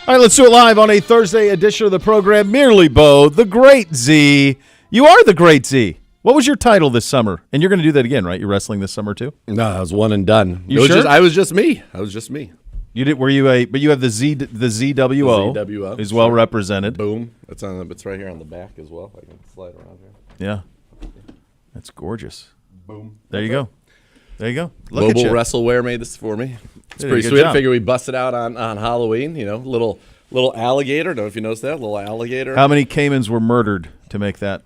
All right, let's do it live on a Thursday edition of the program. Merely Bo, the Great Z. You are the Great Z. What was your title this summer? And you're going to do that again, right? You're wrestling this summer too? No, I was one and done. Sure? I was just me. You did? Were you a? But you have the ZWO. The ZWO is well represented. Boom. It's right here on the back as well. I can slide around here. Yeah, that's gorgeous. Boom. There you go. Look Mobile at you. WrestleWear made this for me. It's Did a pretty good sweet. job. I figure we busted out on Halloween. You know, little alligator. Don't know if you noticed that little alligator. How many Caymans were murdered to make that?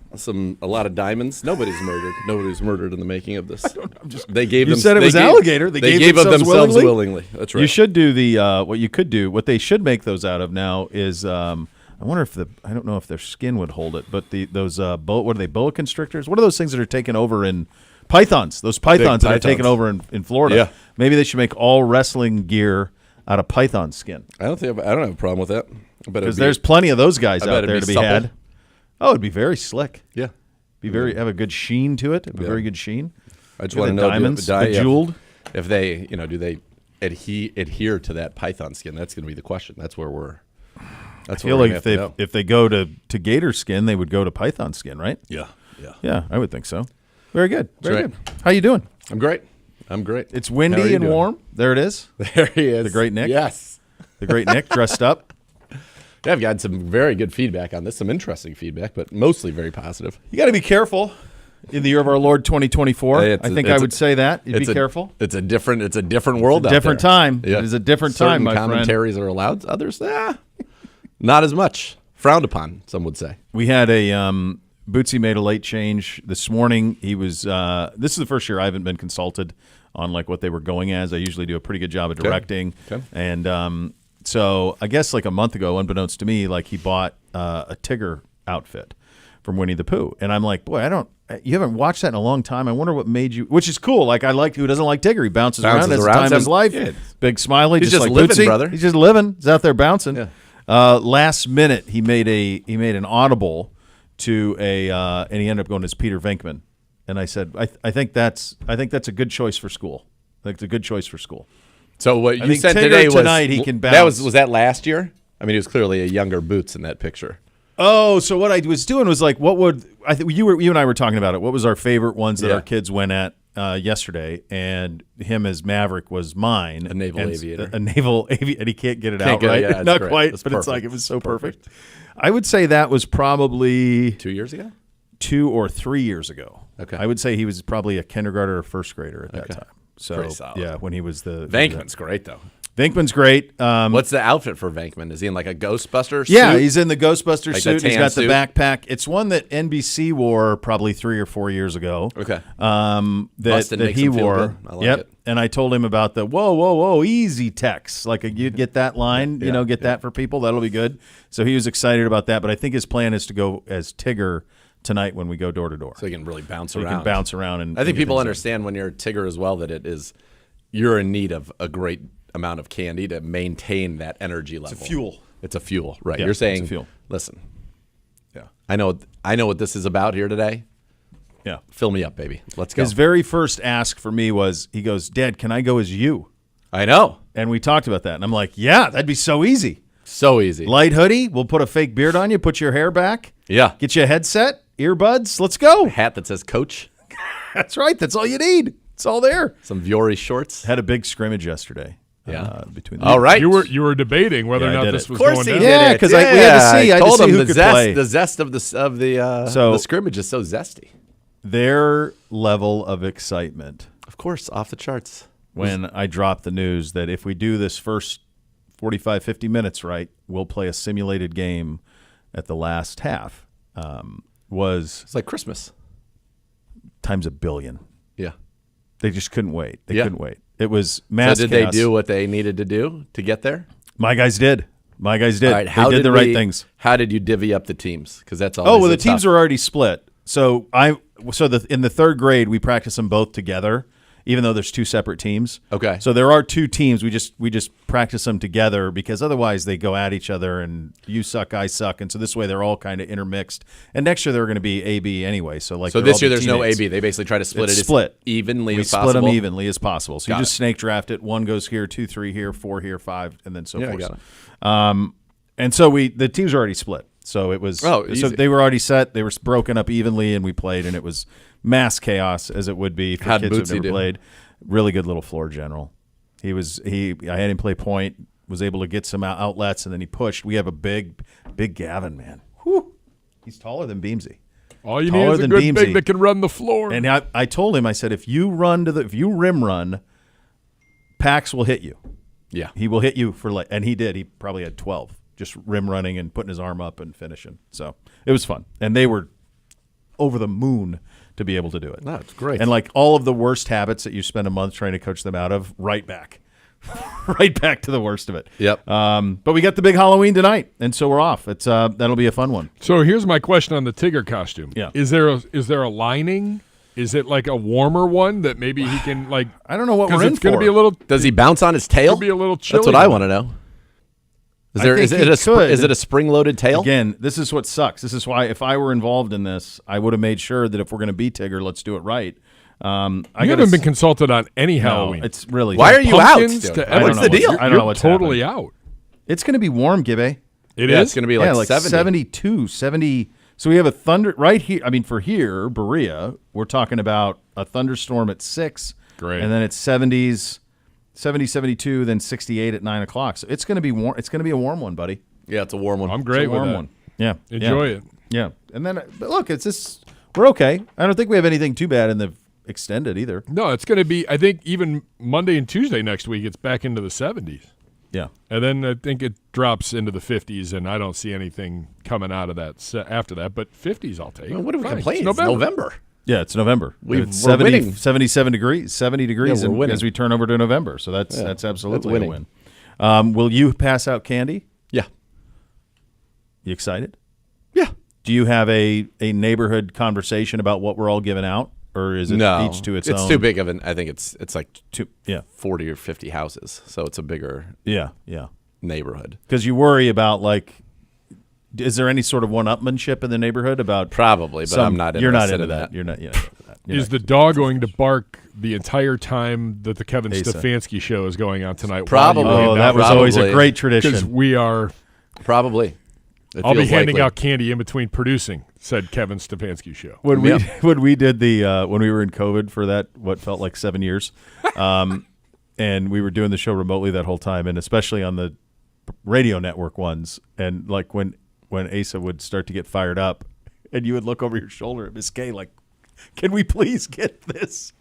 A lot of diamonds. Nobody's murdered. Nobody's murdered in the making of this. They gave You them. said it they was gave- alligator. They gave of themselves themselves willingly? willingly. That's right. You should do the what you could do. What they should make those out of now is I wonder if I don't know if their skin would hold it, but those what are they, boa constrictors? What are those things that are taken over in pythons? Those pythons that are taken over in Florida. Yeah. Maybe they should make all wrestling gear out of python skin. I don't have a problem with that. Because there's plenty of those guys out there to be supple. had. Oh, it'd be very slick. Yeah. Have a good sheen to it. A very good sheen. I just Look at want to the know diamonds, the jeweled. If they, do they adhere to that python skin? That's going to be the question. That's where we're. I feel like if they go to gator skin, they would go to python skin, right? Yeah. Yeah, I would think so. Very good. Very right. good. How you doing? I'm great. It's How are windy you and doing? warm. There it is. There he is. The great Nick. Yes. The great Nick dressed up. Yeah, I've gotten some very good feedback on this, some interesting feedback, but mostly very positive. You got to be careful in the year of our Lord 2024. Hey, I would say that. You'd be careful. It's a different world. It's a different out there. time. Yeah. It is a different Certain time, my friend. commentaries are allowed. Others, not as much. Frowned upon, some would say. We had a Bootsy made a late change this morning. He was. This is the first year I haven't been consulted on like what they were going as. I usually do a pretty good job of directing, and so I guess like a month ago, unbeknownst to me, like he bought a Tigger outfit from Winnie the Pooh, and I'm like, boy, you haven't watched that in a long time. I wonder what made you. Which is cool. Like I like who doesn't like Tigger. He bounces around. That's the time of his life. Yeah. Big smiley. He's just just like living, Bootsy. brother. He's just living. He's out there bouncing. Yeah. Last minute, he made an audible to and he ended up going as Peter Venkman. And I said, I think that's a good choice for school. I think it's a good choice for school. So what you think said Tigger today was tonight he can bounce. was that last year? I mean, he was clearly a younger Boots in that picture. Oh, so what I was doing was like, what would I think you and I were talking about it? What was our favorite ones that our kids went at yesterday? And him as Maverick was mine. A naval aviator. A naval aviator, and he can't get it out right. Yeah, not great. quite, That's but it's perfect. like it was so perfect. I would say that was probably 2 years ago. 2 or 3 years ago. Okay. I would say he was probably a kindergarten or first grader at that time. So Pretty solid. yeah, when he was the Venkman's great though. Venkman's great. What's the outfit for Venkman? Is he in like a Ghostbuster suit? Yeah, he's in the Ghostbuster Like suit. the He's tan got the suit? backpack. It's one that NBC wore probably 3 or 4 years ago. Okay. That makes he him feel wore. good. I like it. And I told him about the whoa, easy text. Like you'd get that line, get that for people. That'll be good. So he was excited about that. But I think his plan is to go as Tigger tonight when we go door to door. So he can really bounce So around. he can bounce around. And I think get people things understand when you're Tigger as well that you're in need of a great amount of candy to maintain that energy level. It's a fuel. It's a fuel, right? Yeah, You're saying, it's a fuel. Listen, Yeah. I know what this is about here today. Yeah. Fill me up, baby. Let's go. His very first ask for me was, he goes, Dad, can I go as you? I know. And we talked about that. And I'm like, yeah, that'd be so easy. So easy. Light hoodie. We'll put a fake beard on you, put your hair back. Yeah. Get you a headset, earbuds. Let's go. Hat that says Coach. That's right. That's all you need. It's all there. Some Viore shorts. Had a big scrimmage yesterday. Yeah. Between the All right. You were debating whether Yeah, I or did not it. this was Of course going he down. did Yeah, it. 'cause we had to see. I had to told see him who the could zest, play. the zest of the scrimmage is so zesty. Their level of excitement Of course, off the charts. when I dropped the news that if we do this first 45, 50 minutes right, we'll play a simulated game at the last half was It's like Christmas. times a billion. Yeah. They just couldn't wait. They Yeah. couldn't wait. It was mass So did chaos. they do what they needed to do to get there? My guys did. My guys did. All right, They did the right things. How did you divvy up the teams? Because that's all. Oh, well, the teams are already split. So in the third grade, we practice them both together, even though there's two separate teams. Okay. So there are two teams. We just practice them together because otherwise they go at each other and you suck, I suck, and so this way they're all kind of intermixed. And next year they're going to be AB anyway. So So this year there's no AB. They basically try to split It's it split. as evenly We as split possible. them evenly as possible. So Got you just it. snake draft it. One goes here, 2, 3 here, 4 here, 5, and then so Yeah, I forth. got it. And so the teams are already split. So it was so they were already set. They were broken up evenly, and we played, and it was mass chaos as it would be for How'd kids Bootsy who've never do? played. Really good little floor general. I had him play point, was able to get some outlets, and then he pushed. We have a big Gavin, man. Whew. He's taller than Beamsy. All you need is a good big that can run the floor. And I told him, I said, if you rim run, Pax will hit you. Yeah. He will hit you and he did. He probably had 12, just rim running and putting his arm up and finishing. So it was fun. And they were over the moon to be able to do it. No, it's great. And like all of the worst habits that you spend a month trying to coach them out of, right back. Right back to the worst of it. Yep. But we got the big Halloween tonight, and so we're off. It's that'll be a fun one. So here's my question on the Tigger costume. Yeah. Is there a lining? Is it like a warmer one that maybe he can like? I don't know what we're in it's going to for. be a little. Does he bounce on his tail? It'll be a little chilly. That's what I want to know. Is it a spring-loaded tail? Again, this is what sucks. This is why if I were involved in this, I would have made sure that if we're going to be Tigger, let's do it right. You haven't been consulted on any Halloween. It's really Why are you out? Pumpkins to What's the deal? I don't know what's totally happening. out. It's going to be warm, Gibbe. It's going to be like 70. 72, 70. So we have a thunder right here. I mean, for here, Berea, we're talking about a thunderstorm at 6. Great. And then it's 70s, 70, 72, then 68 at 9 o'clock. So it's going to be warm. It's going to be a warm one, buddy. Yeah, it's a warm one. I'm great It's a with warm that. one. Yeah. Enjoy it. Yeah. And then, but look, it's this. We're okay. I don't think we have anything too bad in the extended either. No, it's going to be. I think even Monday and Tuesday next week, it's back into the 70s. Yeah. And then I think it drops into the 50s, and I don't see anything coming out of that after that. But 50s, I'll take. What are we Fine. complaining? It's It's November. Yeah, it's November. We're It's 70, winning. 77 degrees, 70 degrees Yeah, we're winning. as we turn over to November. So that's absolutely that's a winning. win. Will you pass out candy? Yeah. You excited? Yeah. Do you have a neighborhood conversation about what we're all giving out? Or is it each to its own? It's too big of an. I think it's like 40 or 50 houses, so it's a bigger Yeah. neighborhood. Because you worry about, like, is there any sort of one-upmanship in the neighborhood about Probably, but I'm not. You're not interested into in that. You're not into that. Is the dog going to bark the entire time that the Kevin Asa. Stefanski show is going on tonight? Probably. Oh, that was always a great Because tradition. we are. Probably. I'll be handing likely. out candy in between producing, said Kevin Stefanski show. When we did the when we were in COVID for that what felt like 7 years, and we were doing the show remotely that whole time, and especially on the radio network ones, and like when Asa would start to get fired up, and you would look over your shoulder at Miss Kay like, "Can we please get this?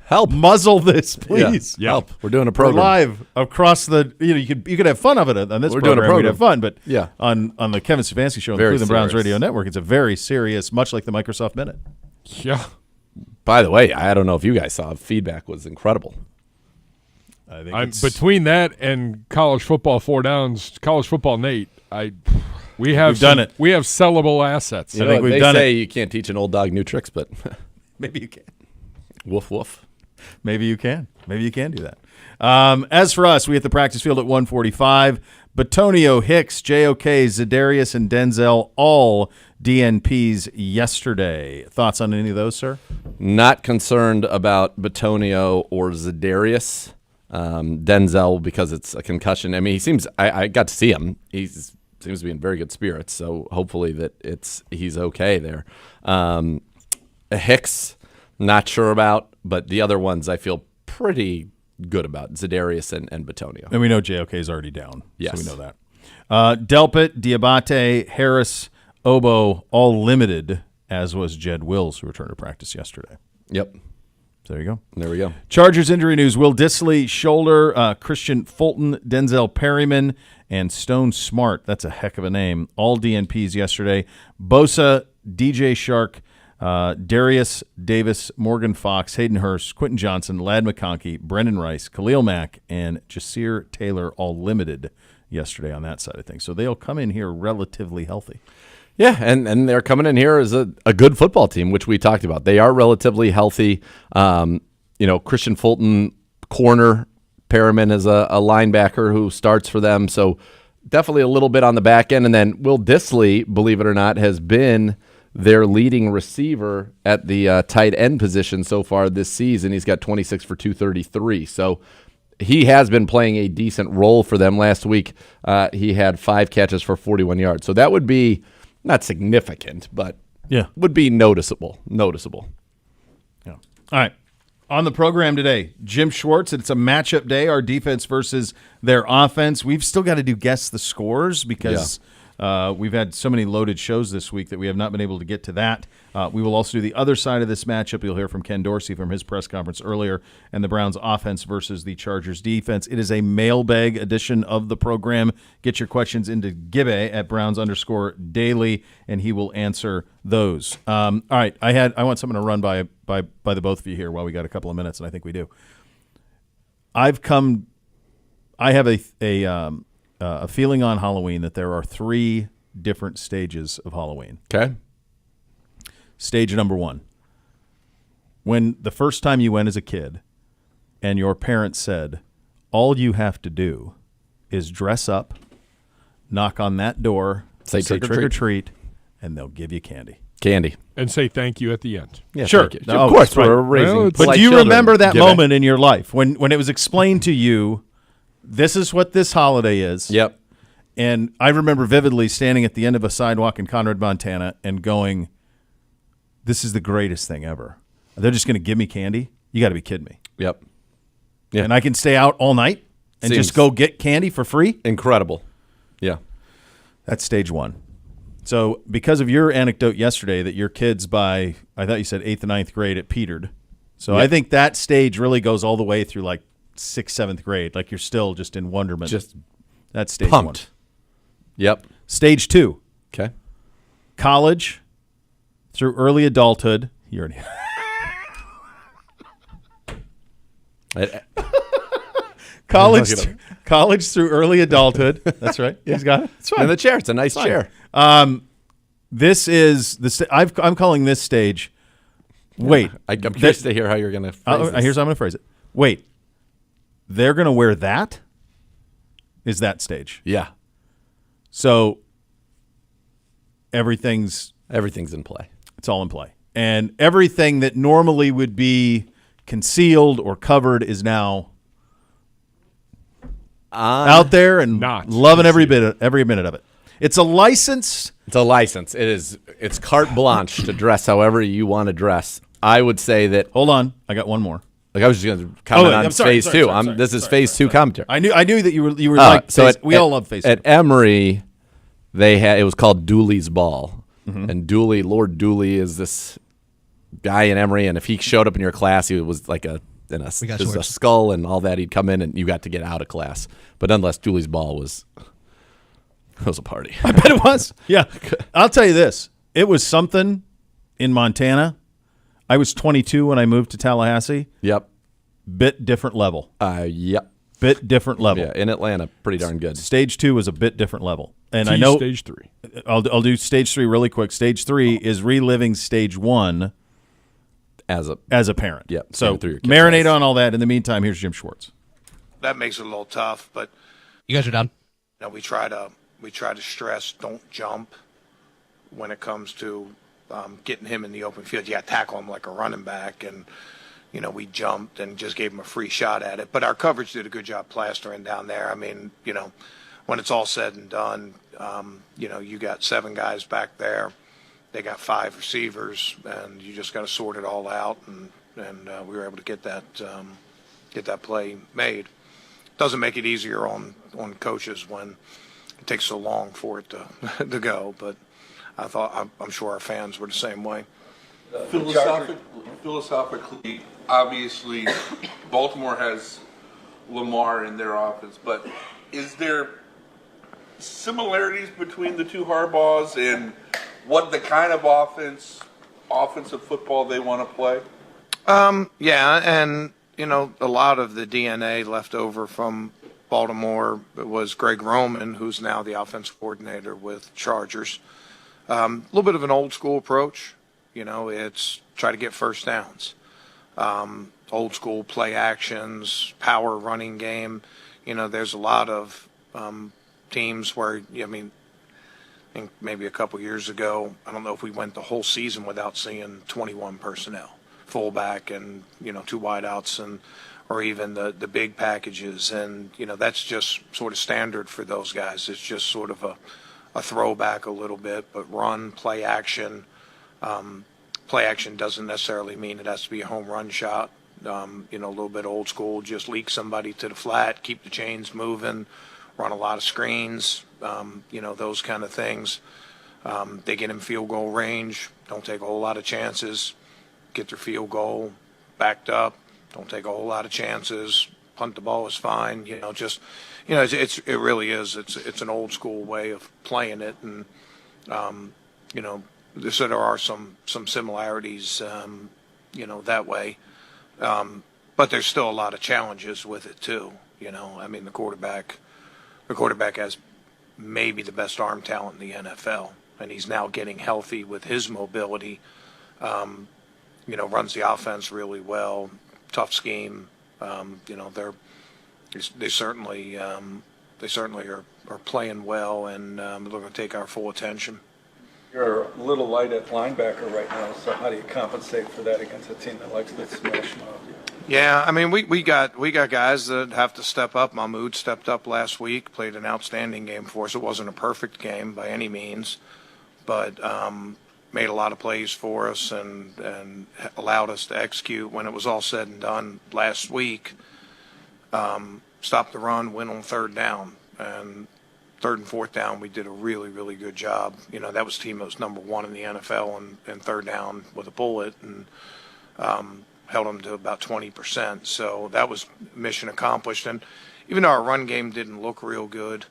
Help. Muzzle this, please. Yeah. Help. We're doing a We're program. live across the. You could have fun of it on this We're doing a program. We'd have program. fun, but Yeah. on the Kevin Stefanski show on the Very Cleveland Browns serious. Radio Network, it's a very serious, much like the Microsoft Minute. Yeah. By the way, I don't know if you guys saw. Feedback was incredible. I think I'm it's, between that and college football 4 downs, college football Nate. We have We've done it. We have sellable assets. You I think know, we've they done say it. you can't teach an old dog new tricks, but maybe you can. woof woof. Maybe you can. Maybe you can do that. As for us, we hit the practice field at 1:45. Batonio, Hicks, JOK, Za'Darius, and Denzel all DNPs yesterday. Thoughts on any of those, sir? Not concerned about Batonio or Za'Darius. Denzel, because it's a concussion. I mean, he seems. I got to see him. He seems to be in very good spirits. So hopefully that he's okay there. Hicks, not sure about, but the other ones I feel pretty good about. Za'Darius and Batonio. And we know JOK is already down. Yes. So we know that. Delpit, Diabate, Harris, Obo, all limited, as was Jed Wills, who returned to practice yesterday. Yep. So there you go. There we go. Chargers injury news. Will Dissly, shoulder, Christian Fulton, Denzel Perryman, and Stone Smart. That's a heck of a name. All DNPs yesterday. Bosa, DJ Shark, Darius Davis, Morgan Fox, Hayden Hurst, Quentin Johnson, Ladd McConkey, Brendan Rice, Khalil Mack, and Jasir Taylor all limited yesterday on that side of things. So they'll come in here relatively healthy. Yeah, and they're coming in here as a good football team, which we talked about. They are relatively healthy. Christian Fulton, corner, Perriman is a linebacker who starts for them. So definitely a little bit on the back end. And then Will Dissly, believe it or not, has been their leading receiver at the tight end position so far this season. He's got 26 for 233. So he has been playing a decent role for them. Last week, he had 5 catches for 41 yards. So that would be not significant, but would be noticeable. Yeah. All right. On the program today, Jim Schwartz. It's a matchup day. Our defense versus their offense. We've still got to do guess the scores because we've had so many loaded shows this week that we have not been able to get to that. We will also do the other side of this matchup. You'll hear from Ken Dorsey from his press conference earlier, and the Browns offense versus the Chargers defense. It is a mailbag edition of the program. Get your questions into Gibbe at Browns_daily, and he will answer those. All right, I want something to run by the both of you here while we got a couple of minutes, and I think we do. I have a feeling on Halloween that there are 3 different stages of Halloween. Okay. Stage number 1. When the first time you went as a kid and your parents said, all you have to do is dress up, knock on that door, say trick or treat, and they'll give you candy. And say thank you at the end. Yeah, sure. Of course, we're raising. But do you remember that moment in your life when it was explained to you, this is what this holiday is? Yep. And I remember vividly standing at the end of a sidewalk in Conrad, Montana, and going, this is the greatest thing ever. They're just going to give me candy? You got to be kidding me. Yep. Yeah. And I can stay out all night and just go get candy for free? Incredible. Yeah. That's stage 1. So because of your anecdote yesterday that your kids by, I thought you said 8th and 9th grade, it petered. So I think that stage really goes all the way through like 6th, 7th grade. Like you're still just in wonderment. That's stage pumped. 1. Yep. Stage 2. Okay. College through early adulthood. You already. College through early adulthood. That's right. Yeah. He's got it. It's fine. In the chair. It's a nice chair. This is I'm calling this stage. Wait, I'm curious to hear how you're going to phrase this. Here's how I'm going to phrase it. Wait, they're going to wear that? Is that stage? Yeah. So everything's in play. It's all in play. And everything that normally would be concealed or covered is now out there and loving every minute of it. It's a license. It's a license. It's carte blanche to dress however you want to dress. I would say that. Hold on, I got one more. Like I was just going to comment on phase 2. This is phase 2 commentary. I knew that you were like. So we all love phase 2. At Emory, it was called Dooley's Ball, and Lord Dooley is this guy in Emory, and if he showed up in your class, he was like a skull and all that. He'd come in and you got to get out of class. But nonetheless, Dooley's Ball was a party. I bet it was. Yeah, I'll tell you this: it was something in Montana. I was 22 when I moved to Tallahassee. Yep. Bit different level. Yep. Bit different level. Yeah, in Atlanta, pretty darn good. Stage 2 was a bit different level. And I know stage 3. I'll do stage 3 really quick. Stage 3 is reliving stage 1 as a parent. Yep. So marinate on all that. In the meantime, here's Jim Schwartz. That makes it a little tough, but you guys are done. We try to stress don't jump when it comes to getting him in the open field. You got to tackle him like a running back, and we jumped and just gave him a free shot at it. But our coverage did a good job plastering down there. I mean, when it's all said and done, you got 7 guys back there. They got 5 receivers, and you just got to sort it all out. And we were able to get that play made. Doesn't make it easier on coaches when it takes so long for it to go, but I'm sure our fans were the same way. Philosophically, obviously, Baltimore has Lamar in their offense, but is there similarities between the two Harbaughs and what the kind of offensive football they want to play? Yeah, and a lot of the DNA left over from Baltimore was Greg Roman, who's now the offensive coordinator with Chargers. A little bit of an old school approach. It's try to get first downs. Old school play actions, power running game. There's a lot of teams where, I think maybe a couple years ago, I don't know if we went the whole season without seeing 21 personnel, fullback and, 2 wideouts and or even the big packages. And, that's just sort of standard for those guys. It's just sort of a throwback a little bit, but run, play action. Play action doesn't necessarily mean it has to be a home run shot. A little bit old school, just leak somebody to the flat, keep the chains moving, run a lot of screens, those kind of things. They get in field goal range, don't take a whole lot of chances, get their field goal backed up, don't take a whole lot of chances, punt the ball is fine, it really is. It's an old school way of playing it, and, so there are some similarities, that way. But there's still a lot of challenges with it too. The quarterback has maybe the best arm talent in the NFL, and he's now getting healthy with his mobility. Runs the offense really well, tough scheme. They certainly are playing well, and they're going to take our full attention. You're a little light at linebacker right now, so how do you compensate for that against a team that likes to smash mouth? Yeah, we got guys that have to step up. Mahmoud stepped up last week, played an outstanding game for us. It wasn't a perfect game by any means, but made a lot of plays for us and allowed us to execute when it was all said and done last week. Stopped the run, went on third down, and third and fourth down, we did a really, really good job. That was the team that was number one in the NFL in third down with a bullet, and held them to about 20%. So that was mission accomplished. And even though our run game didn't look real good,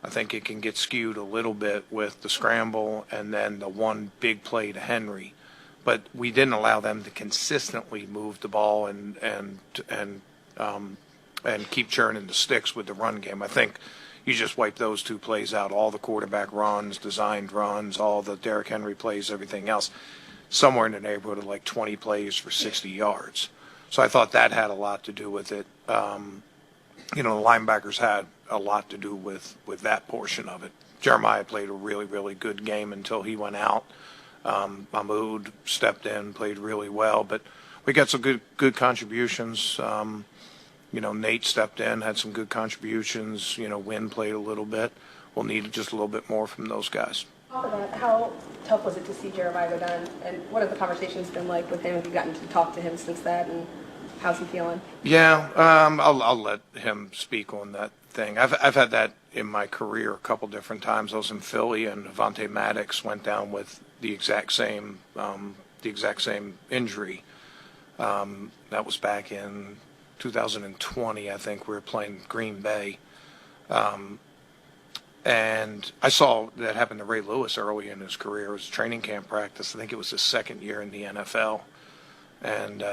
I think it can get skewed a little bit with the scramble and then the one big play to Henry. But we didn't allow them to consistently move the ball and keep churning the sticks with the run game. I think you just wipe those two plays out, all the quarterback runs, designed runs, all the Derrick Henry plays, everything else, somewhere in the neighborhood of like 20 plays for 60 yards. So I thought that had a lot to do with it. The linebackers had a lot to do with that portion of it. Jeremiah played a really, really good game until he went out. Mahmoud stepped in, played really well, but we got some good contributions. Nate stepped in, had some good contributions. Wynn played a little bit. We'll need just a little bit more from those guys. How tough was it to see Jeremiah go down, and what have the conversations been like with him? Have you gotten to talk to him since that, and how's he feeling? Yeah, I'll let him speak on that thing. I've had that in my career a couple different times. I was in Philly, and Avonte Maddox went down with the exact same injury. That was back in 2020, I think. We were playing Green Bay. And I saw that happen to Ray Lewis early in his career. It was training camp practice. I think it was his second year in the NFL. And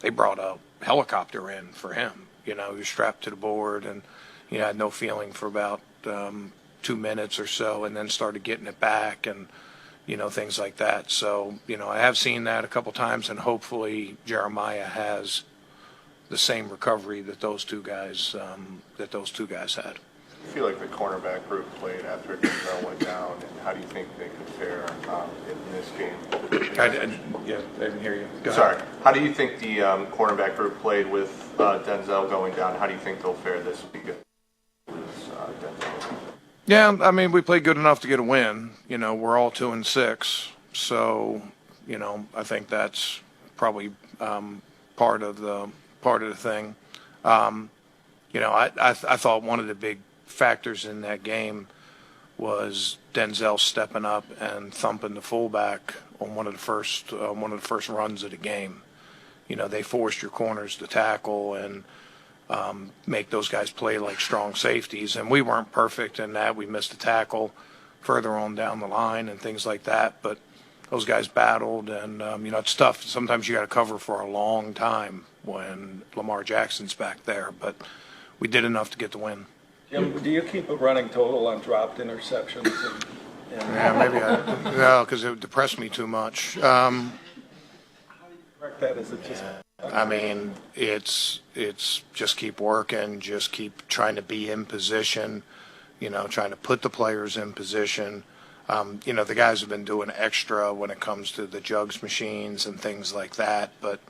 they brought a helicopter in for him. He was strapped to the board, and he had no feeling for about 2 minutes or so, and then started getting it back and, things like that. So, I have seen that a couple times, and hopefully Jeremiah has the same recovery that those two guys had. I feel like the cornerback group played after Denzel went down, and how do you think they could fare in this game? I didn't hear you. Go Sorry. ahead. How do you think the cornerback group played with Denzel going down? How do you think they'll fare this week? Denzel? Yeah, we played good enough to get a win. We're all 2-6, so I think that's probably part of the thing. I thought one of the big factors in that game was Denzel stepping up and thumping the fullback on one of the first runs of the game. They forced your corners to tackle and make those guys play like strong safeties, and we weren't perfect in that. We missed a tackle further on down the line and things like that, but those guys battled, and it's tough. Sometimes you got to cover for a long time when Lamar Jackson's back there, but we did enough to get the win. Jim, do you keep a running total on dropped interceptions? Yeah, maybe because it depressed me too much. How do you correct that? Is it just? It's just keep working, just keep trying to be in position, trying to put the players in position. The guys have been doing extra when it comes to the jugs machines and things like that, but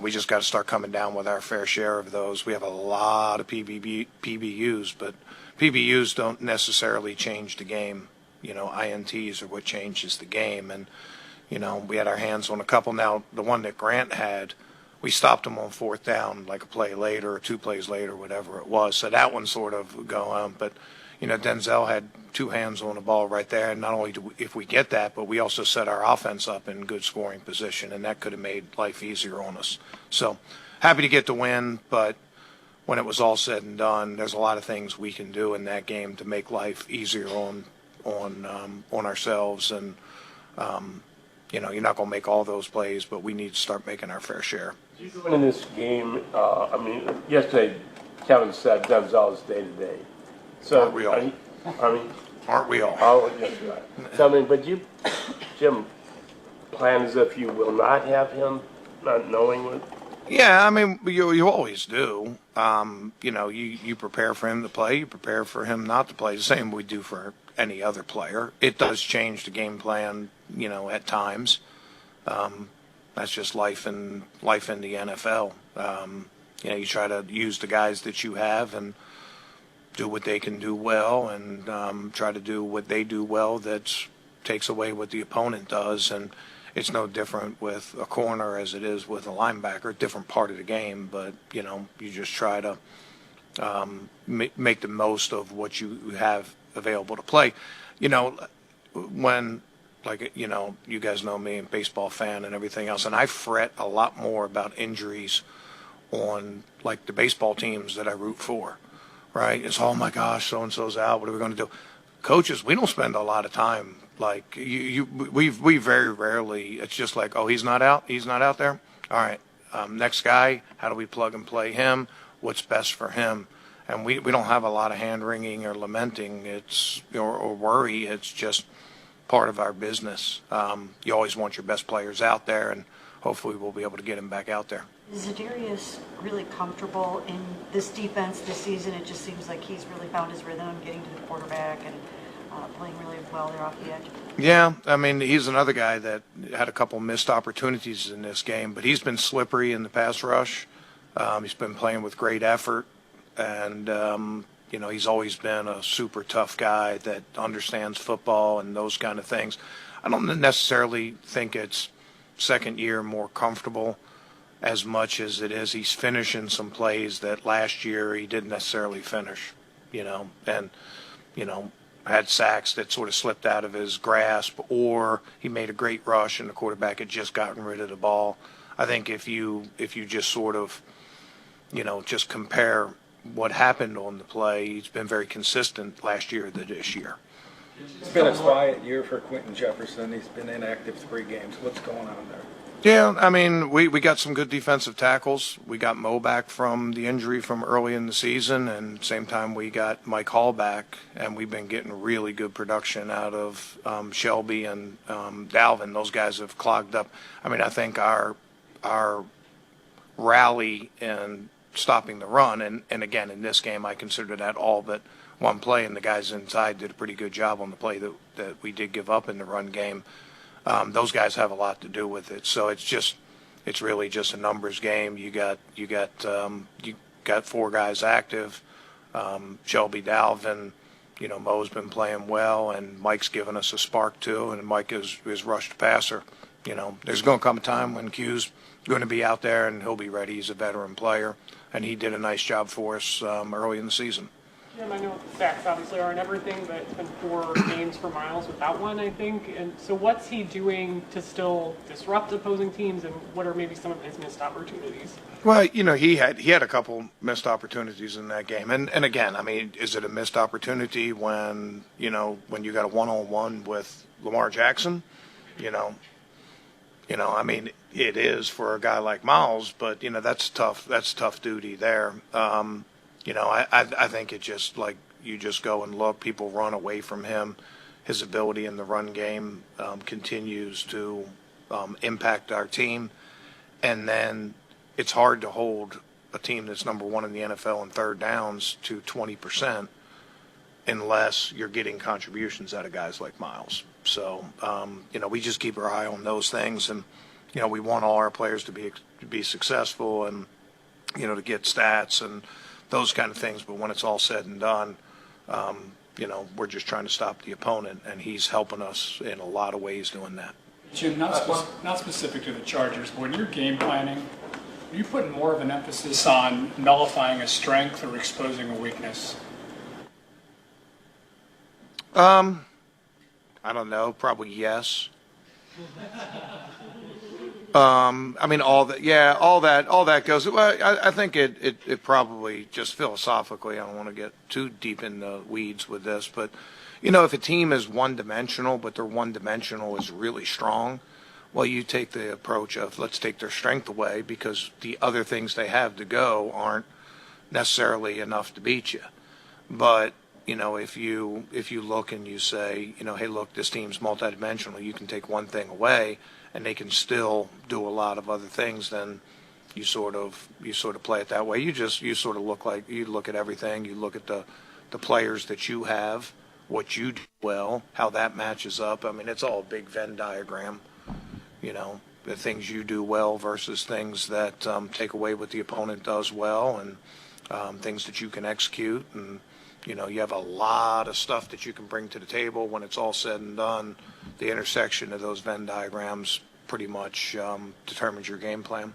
we just got to start coming down with our fair share of those. We have a lot of PBUs, but PBUs don't necessarily change the game. INTs are what changes the game. And, we had our hands on a couple. Now, the one that Grant had, we stopped him on fourth down like a play later or 2 plays later, whatever it was. So that one sort of go on. But, Denzel had 2 hands on the ball right there. And not only if we get that, but we also set our offense up in good scoring position, and that could have made life easier on us. So happy to get the win, but when it was all said and done, there's a lot of things we can do in that game to make life easier on ourselves. And, you're not going to make all those plays, but we need to start making our fair share. You doing in this game? Yesterday, Kevin said Denzel's day-to-day. So, Aren't we all? Aren't we all? Oh, yes, right. So, but you, Jim, plan as if you will not have him, not knowing what? Yeah, you always do. You prepare for him to play. You prepare for him not to play. The same we do for any other player. It does change the game plan, at times. That's just life in the NFL. You try to use the guys that you have and do what they can do well, and try to do what they do well that takes away what the opponent does. And it's no different with a corner as it is with a linebacker, different part of the game, but, you just try to make the most of what you have available to play. When, you guys know me, I'm a baseball fan and everything else, and I fret a lot more about injuries on, the baseball teams that I root for, right? It's, oh, my gosh, so-and-so's out, what are we going to do? Coaches, we don't spend a lot of time. We very rarely, it's just like, oh, he's not out there. All right, next guy, how do we plug and play him? What's best for him? And we don't have a lot of hand wringing or lamenting. Or worry. It's just part of our business. You always want your best players out there, and hopefully we'll be able to get him back out there. Is Zadarius really comfortable in this defense this season? It just seems like he's really found his rhythm, getting to the quarterback and playing really well there off the edge. Yeah, he's another guy that had a couple missed opportunities in this game, but he's been slippery in the pass rush. He's been playing with great effort, and he's always been a super tough guy that understands football and those kind of things. I don't necessarily think it's second year more comfortable as much as it is he's finishing some plays that last year he didn't necessarily finish, had sacks that sort of slipped out of his grasp, or he made a great rush and the quarterback had just gotten rid of the ball. I think if you just sort of, just compare what happened on the play, he's been very consistent last year to this year. It's been a quiet year for Quentin Jefferson. He's been inactive 3 games. What's going on there? Yeah, we got some good defensive tackles. We got Mo back from the injury from early in the season, and same time we got Mike Hall back, and we've been getting really good production out of Shelby and Dalvin. Those guys have clogged up. I think our rally in stopping the run, and again, in this game I consider that all but one play, and the guys inside did a pretty good job on the play that we did give up in the run game. Those guys have a lot to do with it. So it's really just a numbers game. You got 4 guys active. Shelby, Dalvin, Mo's been playing well, and Mike's given us a spark too. And Mike is rushed passer. There's going to come a time when Q's going to be out there and he'll be ready. He's a veteran player, and he did a nice job for us early in the season. Jim, I know sacks obviously aren't everything, but it's been 4 games for Miles without one, I think. And so what's he doing to still disrupt opposing teams, and what are maybe some of his missed opportunities? Well, he had a couple missed opportunities in that game. And again, is it a missed opportunity when you got a one-on-one with Lamar Jackson? It is for a guy like Miles, but that's tough. That's tough duty there. I think it just you just go and look, people run away from him. His ability in the run game continues to impact our team. And then it's hard to hold a team that's number 1 in the NFL in third downs to 20% unless you're getting contributions out of guys like Miles. So, we just keep our eye on those things. And, we want all our players to be successful and, to get stats and those kind of things. But when it's all said and done, we're just trying to stop the opponent, and he's helping us in a lot of ways doing that. Jim, not specific to the Chargers, but when you're game planning, are you putting more of an emphasis on nullifying a strength or exposing a weakness? I don't know, probably yes. All that goes. Well, I think it probably just philosophically. I don't want to get too deep in the weeds with this, but if a team is one-dimensional, but their one-dimensional is really strong, well, you take the approach of let's take their strength away because the other things they have to go aren't necessarily enough to beat you. But if you look and you say, hey, look, this team's multidimensional, you can take one thing away and they can still do a lot of other things, then you sort of play it that way. You sort of look at everything. You look at the players that you have, what you do well, how that matches up. I mean, it's all a big Venn diagram, the things you do well versus things that take away what the opponent does well, and things that you can execute. And you have a lot of stuff that you can bring to the table. When it's all said and done, the intersection of those Venn diagrams pretty much determines your game plan.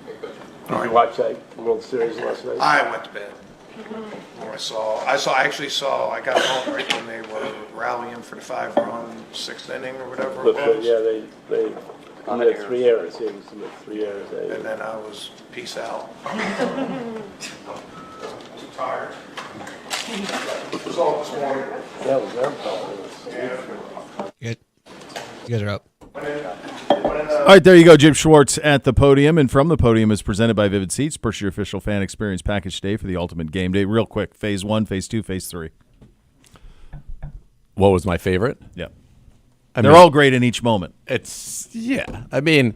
Did you watch that World Series last night? I went to bed. I got home right when they were rallying for the 5-run 6th inning or whatever it was. Yeah, they had 3 errors. He was made 3 errors. And then I was peace out. Too tired. It was all this morning. That was their problem. Good. You guys are up. All right, there you go. Jim Schwartz at the podium, and from the podium is presented by Vivid Seats. Purchase your official fan experience package today for the ultimate game day. Real quick, phase 1, phase 2, phase 3. What was my favorite? Yeah. They're all great in each moment. I mean,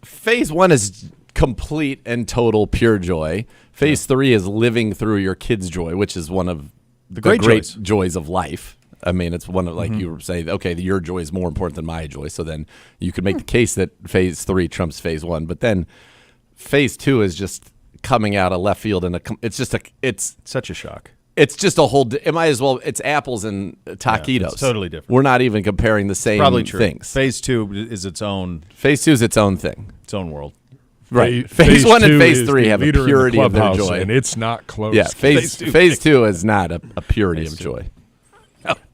phase 1 is complete and total pure joy. Phase 3 is living through your kids' joy, which is one of the great joys of life. I mean, it's one of, like you were saying, okay, your joy is more important than my joy. So then you could make the case that phase 3 trumps phase 1. But then phase 2 is just coming out of left field. And it's such a shock. It's just a whole, it might as well, it's apples and taquitos. Yeah, it's totally different. We're not even comparing the same Probably true. things. Phase 2 is its own. Phase 2 is its own thing. Its own world. Right. Phase 1 and phase 3 have a purity of their joy. And it's not close. Yeah, phase 2 is not a purity of joy.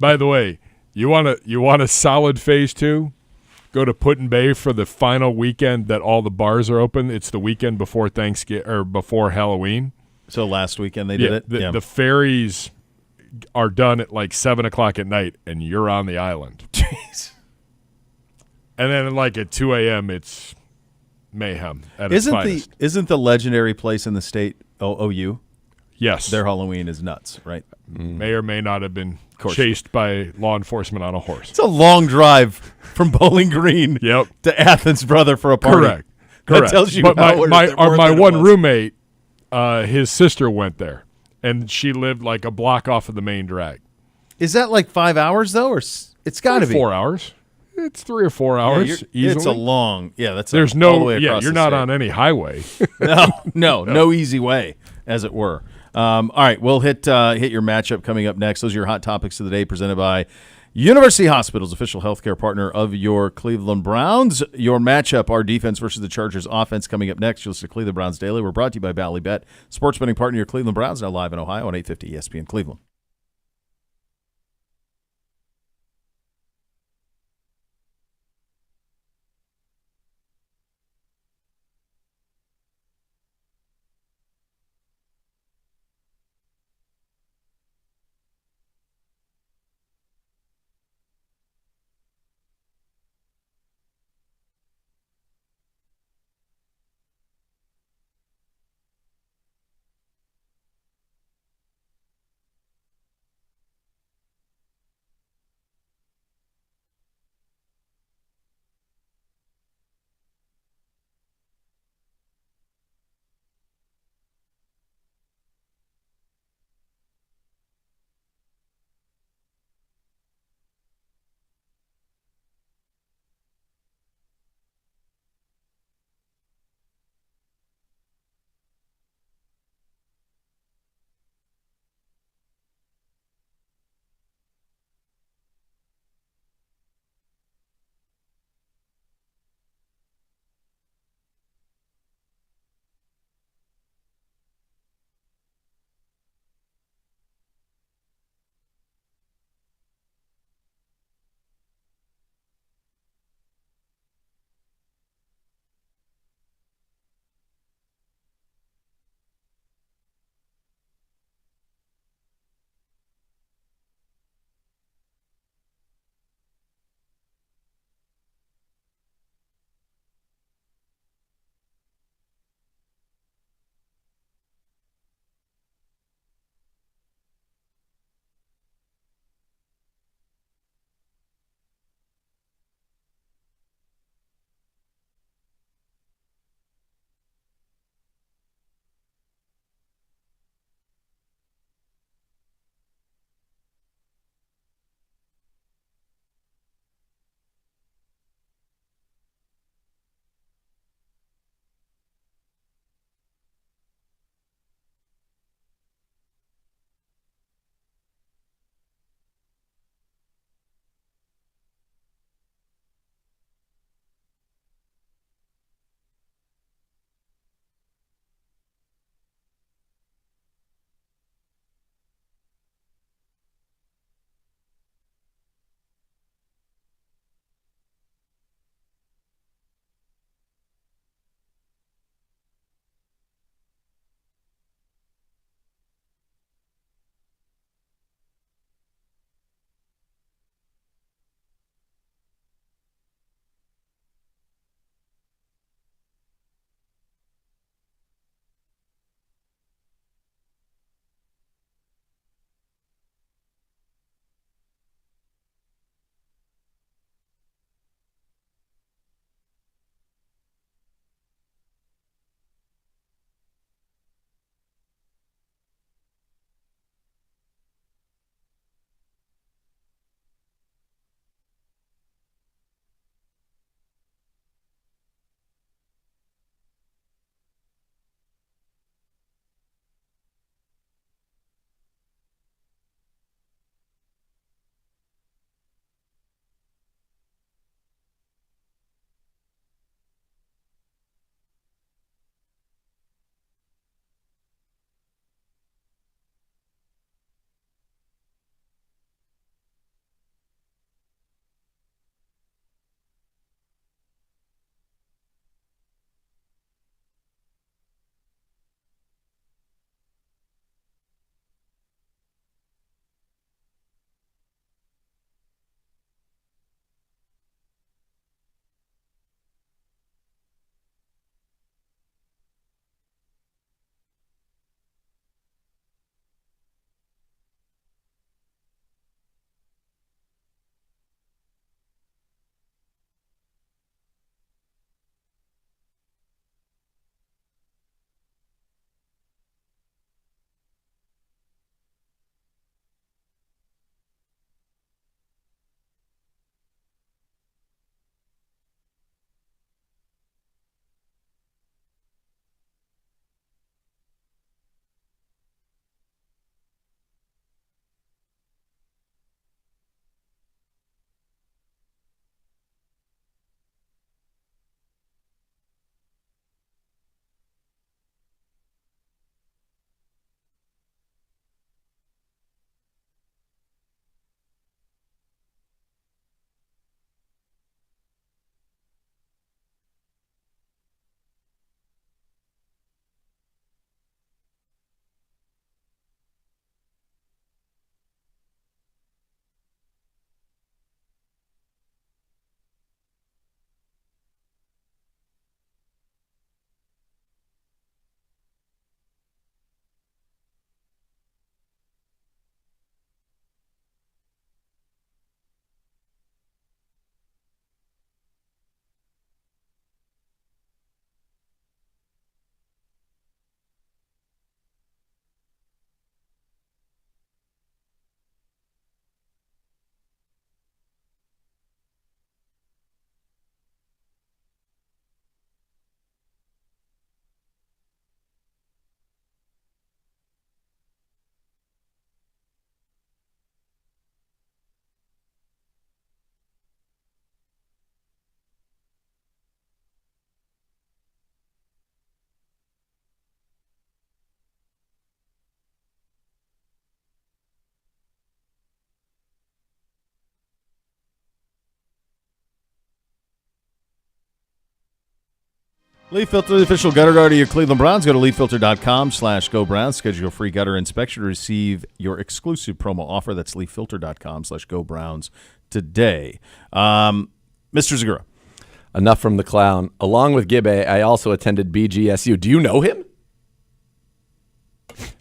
By the way, you want a solid phase 2? Go to Put in Bay for the final weekend that all the bars are open. It's the weekend before Thanksgiving or before Halloween. So last weekend they did it? The ferries are done at like 7 o'clock at night, and you're on the island. Jeez. And then like at 2 a.m., it's mayhem at its finest. Isn't the legendary place in the state OU? Yes. Their Halloween is nuts, right? May or may not have been chased by law enforcement on a horse. It's a long drive from Bowling Green to Athens, brother, for a party. Correct. That tells you but my one roommate. roommate, his sister went there, and she lived like a block off of the main drag. Is that like 5 hours, though? Or it's got to be 4 hours. It's 3 or 4 hours easily. It's a long, that's There's all the way across you're the not state. on any highway. No easy way, as it were. All right, we'll hit your matchup coming up next. Those are your hot topics of the day, presented by University Hospitals, official healthcare partner of your Cleveland Browns. Your matchup, our defense versus the Chargers offense, coming up next. You'll listen to Cleveland Browns Daily. We're brought to you by Ballybet, sports betting partner of your Cleveland Browns, now live in Ohio on 850 ESPN Cleveland. Leaf Filter, the official gutter guard of your Cleveland Browns. Go to leaffilter.com/go Browns. Schedule a free gutter inspection to receive your exclusive promo offer. That's leaffilter.com/go Browns today. Mr. Zagura. Enough from the clown. Along with Gibbe, I also attended BGSU. Do you know him?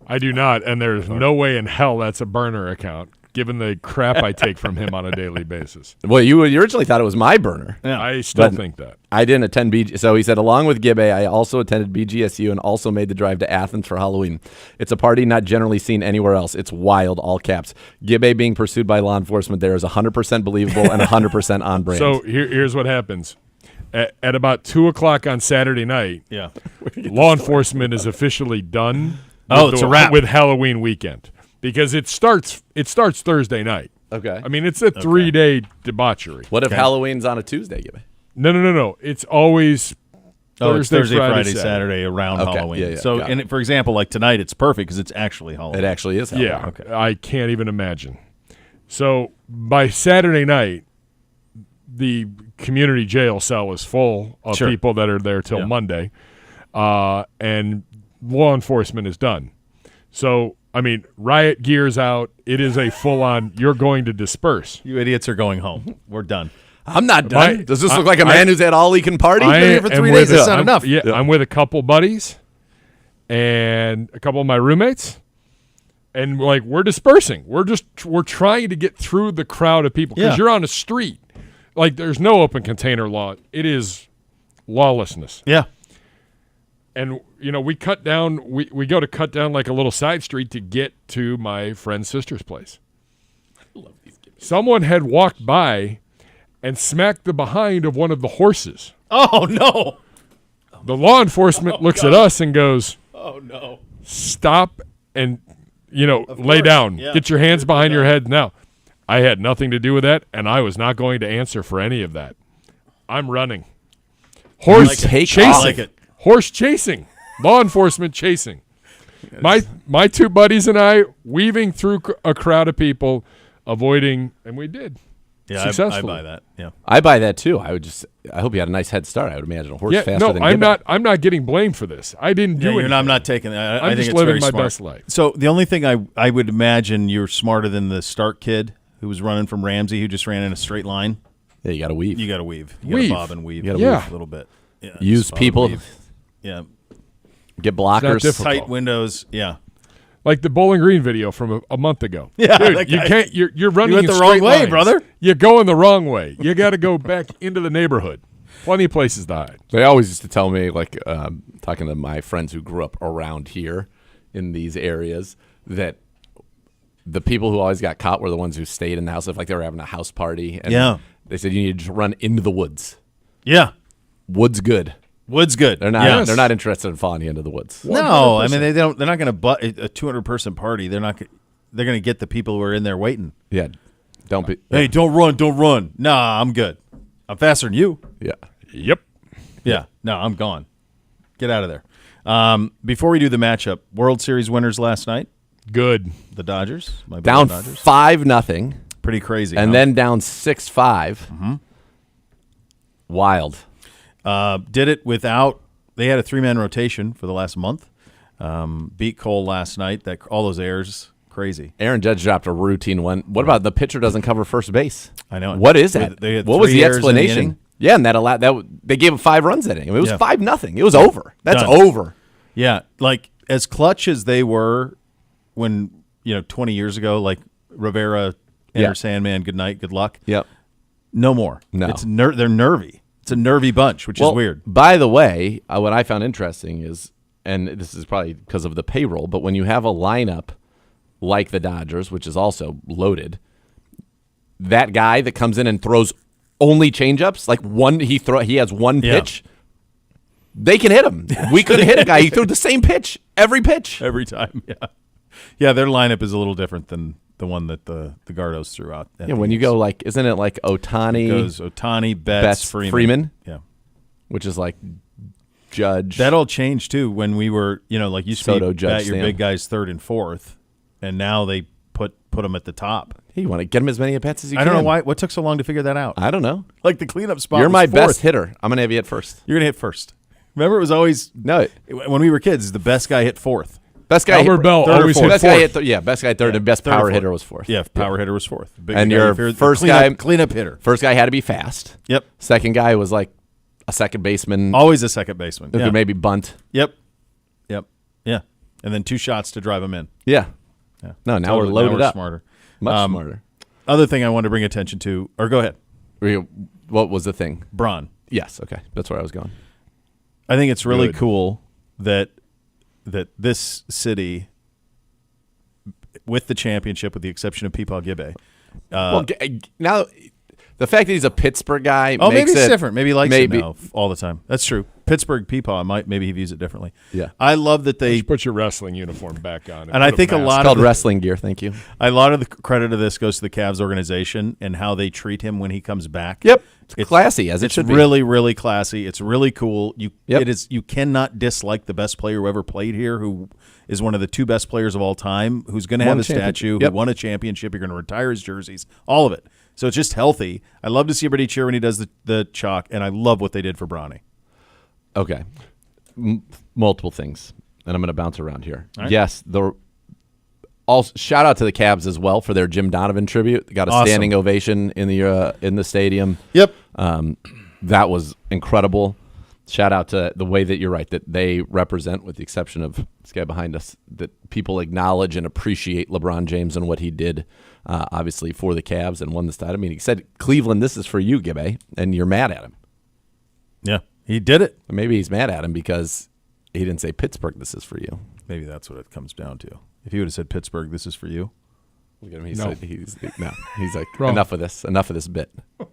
I do not, and there's no way in hell that's a burner account, given the crap I take from him on a daily basis. Well, you originally thought it was my burner. Yeah. I still think that. I didn't attend BG. So he said, along with Gibbe, I also attended BGSU and also made the drive to Athens for Halloween. It's a party not generally seen anywhere else. It's wild, all caps. Gibbe being pursued by law enforcement there is 100% believable and 100% on brand. So here's what happens. At about 2 o'clock on Saturday night, law enforcement is officially done it's a wrap. With Halloween weekend. Because it starts Thursday night. Okay. I mean, it's a 3-day debauchery. What if Halloween's on a Tuesday, Gibbe? No. It's always Thursday, Friday, Saturday around Halloween. Yeah, so, and for example, like tonight, it's perfect because it's actually Halloween. It actually is Halloween. Yeah. Okay. I can't even imagine. So by Saturday night, the community jail cell is full of people that are there till Monday, and law enforcement is done. So, I mean, riot gear's out. It is a full-on, you're going to disperse. You idiots are going home. We're done. I'm not done. Does this look like a man who's had all he can party? He's been here for 3 days. That's not enough. Yeah, I'm with a couple buddies and a couple of my roommates, and we're dispersing. We're trying to get through the crowd of people because you're on a street. Like, there's no open container law. It is lawlessness. Yeah. And, we cut down, we go to cut down like a little side street to get to my friend's sister's place. I love these kids. Someone had walked by and smacked the behind of one of the horses. Oh, no. The law enforcement looks at us and goes, oh, no. Stop and, lay down. Yeah. Get your hands behind your head now. I had nothing to do with that, and I was not going to answer for any of that. I'm running. Horse chasing. I like it. Horse chasing. Law enforcement chasing. My two buddies and I weaving through a crowd of people, avoiding, and we did. Yeah, successfully. I buy that. Yeah, I buy that too. I hope you had a nice head start. I would imagine a horse faster than Gibbe. I'm not getting blamed for this. I didn't do it. I'm not taking that. I'm think just it's living very my smart. best life. So the only thing I would imagine you're smarter than the Stark kid who was running from Ramsey, who just ran in a straight line. Yeah, you got to weave. You got to weave. You got to bob and weave. You got to weave a little bit. Yeah, use people. Yeah. Get blockers. Tight windows. Yeah. Like the Bowling Green video from a month ago. Yeah, dude, you can't. You're running you went in the wrong way, lines. brother. You're going the wrong way. You got to go back into the neighborhood. Plenty of places to hide. They always used to tell me, talking to my friends who grew up around here in these areas, that the people who always got caught were the ones who stayed in the house. If they were having a house party, and they said you need to run into the woods. Yeah, woods good. Woods good. They're not. Yes. They're not interested in falling into the woods. 100%. No, I mean they don't. They're not going to butt a 200-person party. They're not. They're going to get the people who are in there waiting. Yeah. Don't be. Hey, don't run. Nah, I'm good. I'm faster than you. Yeah. Yep. Yeah. No, I'm gone. Get out of there. Before we do the matchup, World Series winners last night. Good. The Dodgers. My down Dodgers. 5-0. Pretty crazy. And then down 6-5. Mm-hmm. Wild. Did it without. They had a 3-man rotation for the last month. Beat Cole last night. All those errors, crazy. Aaron Judge dropped a routine one. What about the pitcher doesn't cover first base? I know. What is that? What was the explanation? Yeah, and that allowed that they gave him 5 runs that inning. It was 5-0. It was over. That's done. over. Yeah, like as clutch as they were when 20 years ago, like Rivera, Enter Sandman, good night, good luck. Yep. No more. No, they're nervy. It's a nervy bunch, which is weird. By the way, what I found interesting is, and this is probably because of the payroll, but when you have a lineup like the Dodgers, which is also loaded, that guy that comes in and throws only changeups, like he has one pitch, they can hit him. We couldn't hit a guy. He threw the same pitch every time. Yeah. Their lineup is a little different than the one that the Gardos threw out. Yeah, when you go isn't it like Ohtani? It goes Ohtani, Betts, Freeman. Yeah, which is like Judge. That all changed too when we were, like you Soto, speak at Judge, your Stan. big guys 3rd and 4th, and now they put them at the top. Hey, you want to get him as many at bats as you I can. don't know why. What took so long to figure that out? I don't know. Like the cleanup spot. You're was my 4th. best hitter. I'm gonna have you hit first. You're gonna hit first. Remember, it was always when we were kids. The best guy hit fourth. Best guy Albert Bell always hit best fourth. guy hit best guy third, and best power hitter was fourth. Yeah, power hitter was fourth. And your first guy, cleanup hitter. First guy had to be fast. Yep. Second guy was like a second baseman. Always a second baseman. Who could maybe bunt. Yep. Yeah. And then 2 shots to drive him in. Yeah. Yeah. No, now we're loaded up. Smarter. Much smarter. Other thing I wanted to bring attention to, or go ahead. What was the thing? Braun. Yes. Okay. That's where I was going. I think it's really cool that this city, with the championship, with the exception of Peepaw Gibbe. Now, the fact that he's a Pittsburgh guy makes maybe it's it different. Maybe he likes it now all the time. That's true. Pittsburgh Peepaw, maybe he views it differently. Yeah. I love that they put your wrestling uniform back on. And I think a lot it's called wrestling gear. Thank you. A lot of the credit of this goes to the Cavs organization and how they treat him when he comes back. Yep. It's classy, as it should be. It's really, really classy. It's really cool. You cannot dislike the best player who ever played here, who is one of the 2 best players of all time, who's going to have a statue, who won a championship. You're going to retire his jerseys, all of it. So it's just healthy. I love to see everybody cheer when he does the chalk, and I love what they did for Bronny. Okay. Multiple things, and I'm going to bounce around here. Right. Yes, also shout out to the Cavs as well for their Jim Donovan tribute. They got a standing ovation in the stadium. Yep. That was incredible. Shout out to the way that you're right, that they represent, with the exception of this guy behind us, that people acknowledge and appreciate LeBron James and what he did, obviously, for the Cavs and won the title. I mean, he said, Cleveland, this is for you, Gibbe, and you're mad at him. Yeah, he did it. Maybe he's mad at him because he didn't say Pittsburgh, this is for you. Maybe that's what it comes down to. If he would have said Pittsburgh, this is for you. Look at him. He's like, enough of this bit.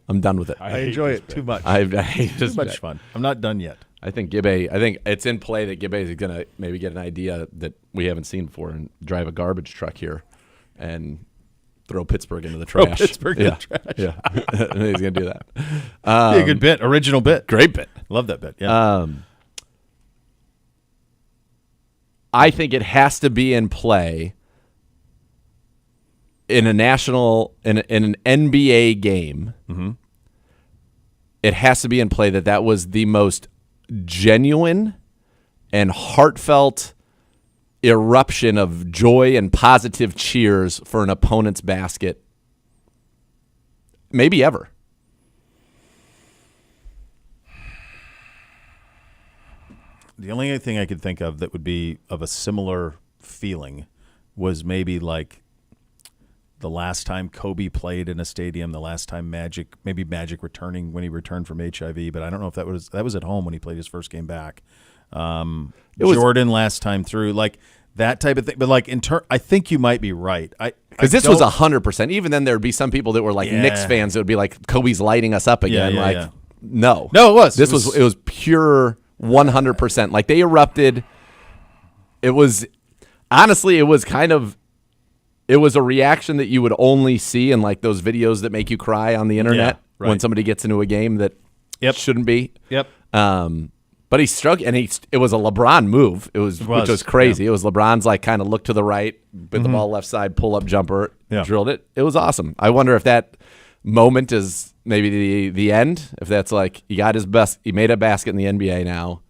I'm done with it. I enjoy it too much. I hate too much fun. I'm not done yet. I think it's in play that Gibbe is going to maybe get an idea that we haven't seen before and drive a garbage truck here and throw Pittsburgh into the trash. In the trash. Yeah. He's going to do that. Be a good bit. Original bit. Great bit. Love that bit. Yeah. I think it has to be in play in an NBA game. Mm-hmm. It has to be in play that was the most genuine and heartfelt eruption of joy and positive cheers for an opponent's basket maybe ever. The only thing I could think of that would be of a similar feeling was maybe like the last time Kobe played in a stadium, the last time Magic returning when he returned from HIV, but I don't know if that was at home when he played his first game back. Jordan last time through, like that type of thing. But like I think you might be right. Because this was 100%. Even then, there would be some people that were like Knicks fans that would be like, Kobe's lighting us up again. No, it was. This was pure 100%. Like they erupted. It was honestly, it was a reaction that you would only see in like those videos that make you cry on the internet when somebody gets into a game that shouldn't be. Yep. But he struck, and it was a LeBron move. Which was crazy. Yeah. It was LeBron's like kind of look to the right, bit the ball left side, pull up jumper, drilled it. It was awesome. I wonder if that moment is maybe the end. If that's like he got his best, he made a basket in the NBA now.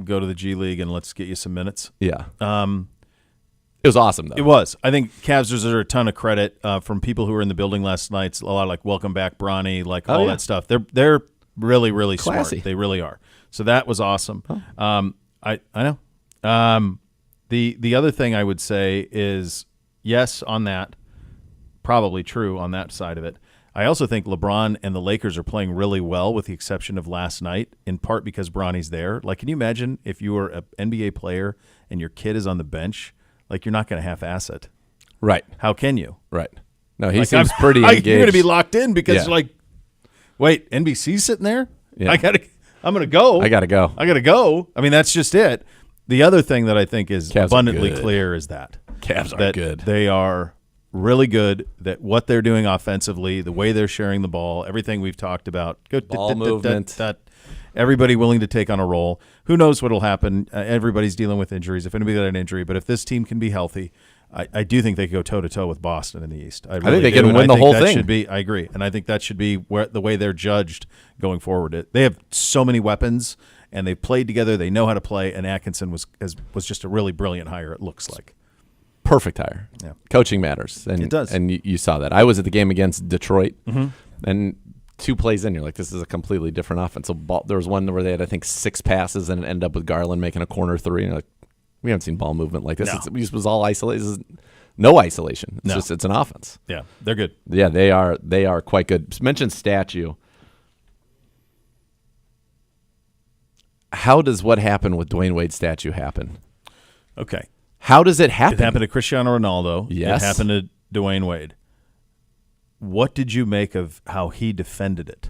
Go to the G League and let's get you some minutes. Yeah. It was awesome, though. It was. I think Cavs deserve a ton of credit from people who were in the building last night. A lot of like welcome back, Bronny, like all that stuff. They're really, really classy. Smart. They really are. So that was awesome. I know. The other thing I would say is yes on that, probably true on that side of it. I also think LeBron and the Lakers are playing really well, with the exception of last night, in part because Bronny's there. Like, can you imagine if you were an NBA player and your kid is on the bench? Like, you're not going to half-ass it. Right. How can you? Right. No, he seems pretty engaged. You're going to be locked in because you're like, wait, NBC's sitting there? Yeah. I'm going to go. I got to go. I mean, that's just it. The other thing that I think is Cavs abundantly clear is that Cavs are good. They are really good, that what they're doing offensively, the way they're sharing the ball, everything we've talked about. Ball movement. Everybody willing to take on a role. Who knows what will happen? Everybody's dealing with injuries. If anybody got an injury, but if this team can be healthy, I do think they could go toe-to-toe with Boston in the East. I think they can win the whole thing. I agree, and I think that should be the way they're judged going forward. They have so many weapons, and they've played together. They know how to play, and Atkinson was just a really brilliant hire, it looks like. Perfect hire. Yeah. Coaching matters. And, it does. And you saw that. I was at the game against Detroit, and 2 plays in, you're like, this is a completely different offense. So there was one where they had, I think, 6 passes and it ended up with Garland making a corner 3. And you're like, we haven't seen ball movement like this. No. It was all isolated. This is no isolation. It's an offense. Yeah, they're good. Yeah, they are quite good. Mention statue. How does what happened with Dwayne Wade's statue happen? Okay. How does it happen? It happened to Cristiano Ronaldo. Yes. It happened to Dwayne Wade. What did you make of how he defended it?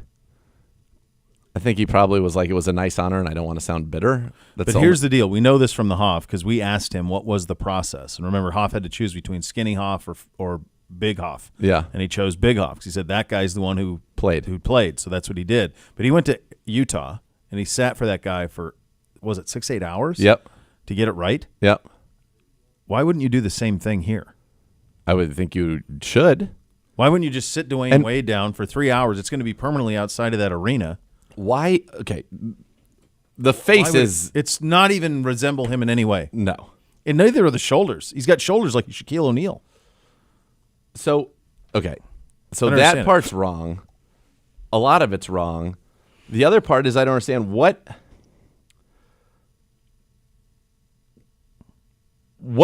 I think he probably was like, it was a nice honor, and I don't want to sound bitter. But here's the deal. We know this from the Hoff because we asked him what was the process. And remember, Hoff had to choose between skinny Hoff or big Hoff. Yeah. And he chose big Hoff because he said that guy's the one who played. So that's what he did. But he went to Utah, and he sat for that guy for, was it 6-8 hours? Yep. To get it right? Yep. Why wouldn't you do the same thing here? I would think you should. Why wouldn't you just sit Dwayne Wade down for 3 hours? It's going to be permanently outside of that arena. Why? Okay. The face is... It's not even resemble him in any way. No. And neither are the shoulders. He's got shoulders like Shaquille O'Neal. So, okay. So that part's wrong. A lot of it's wrong. The other part is I don't understand what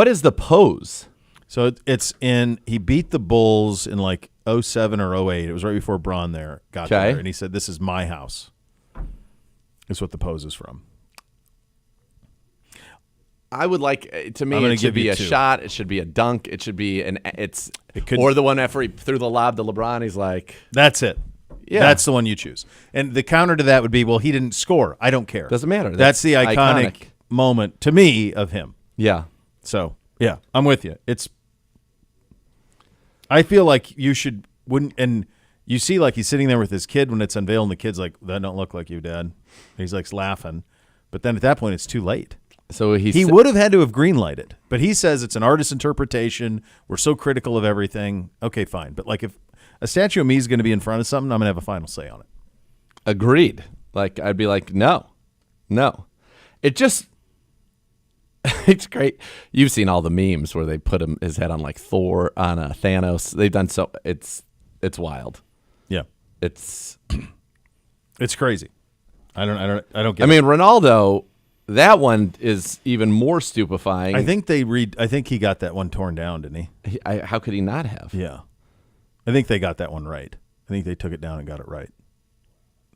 is the pose? So it's he beat the Bulls in like 07 or 08. It was right before Braun got there. And he said, this is my house. Is what the pose is from. I would like, to me, it should be a shot. It should be a dunk. It should be or the one after he threw the lob to LeBron. He's like, that's it. Yeah. That's the one you choose. And the counter to that would be, well, he didn't score. I don't care. Doesn't matter. That's the iconic moment to me of him. Yeah. So, yeah, I'm with you. I feel like and you see like he's sitting there with his kid when it's unveiled, and the kid's like, that don't look like you, Dad. And he's like laughing. But then at that point, it's too late. So he would have had to have greenlighted. But he says it's an artist's interpretation. We're so critical of everything. Okay, fine. But like if a statue of me is going to be in front of something, I'm going to have a final say on it. Agreed. Like, I'd be like, no. It just... It's great. You've seen all the memes where they put his head on like Thor, on Thanos. They've done so. It's wild. Yeah, it's crazy. I don't get. I mean, Ronaldo, that one is even more stupefying. I think he got that one torn down, didn't he? How could he not have? Yeah, I think they got that one right. I think they took it down and got it right,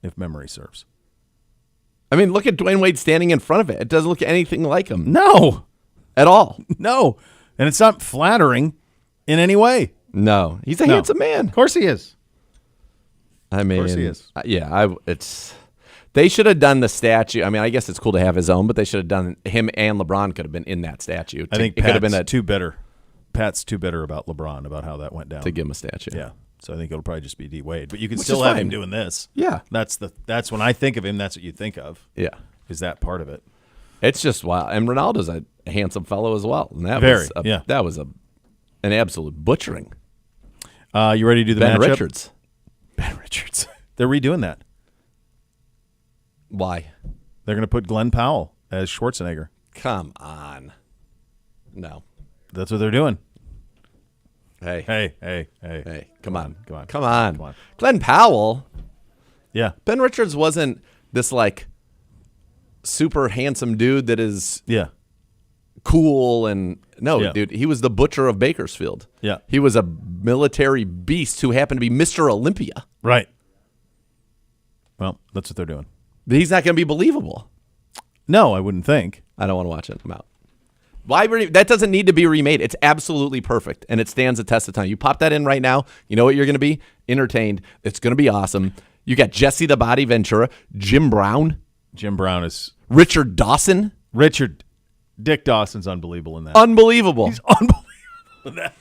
if memory serves. I mean, look at Dwayne Wade standing in front of it. It doesn't look anything like him. No. At all. No. And it's not flattering in any way. No. He's a handsome man. Of course he is. I mean, of course he is. Yeah, they should have done the statue. I mean, I guess it's cool to have his own, but they should have done him and LeBron could have been in that statue. I think Pat's been too bitter. Pat's too bitter about LeBron, about how that went down. To give him a statue. Yeah. So I think it'll probably just be D Wade, but you can still have him doing this. Yeah, that's when I think of him. That's what you think of. Yeah, is that part of it? It's just wild. And Ronaldo's a handsome fellow as well. And that was an absolute butchering. You ready to do the Ben matchup? Richards. Ben Richards. They're redoing that. Why? They're going to put Glenn Powell as Schwarzenegger. Come on. No, that's what they're doing. Hey. Come on. Glenn Powell. Yeah. Ben Richards wasn't this like super handsome dude that is cool and dude, he was the butcher of Bakersfield. Yeah. He was a military beast who happened to be Mr. Olympia. Right. Well, that's what they're doing. He's not going to be believable. No, I wouldn't think. I don't want to watch it. I'm out. That doesn't need to be remade. It's absolutely perfect, and it stands the test of time. You pop that in right now, you know what you're going to be? Entertained. It's going to be awesome. You got Jesse the Body Ventura, Jim Brown. Jim Brown is... Richard Dawson. Dick Dawson's unbelievable in that. Unbelievable. He's unbelievable in that.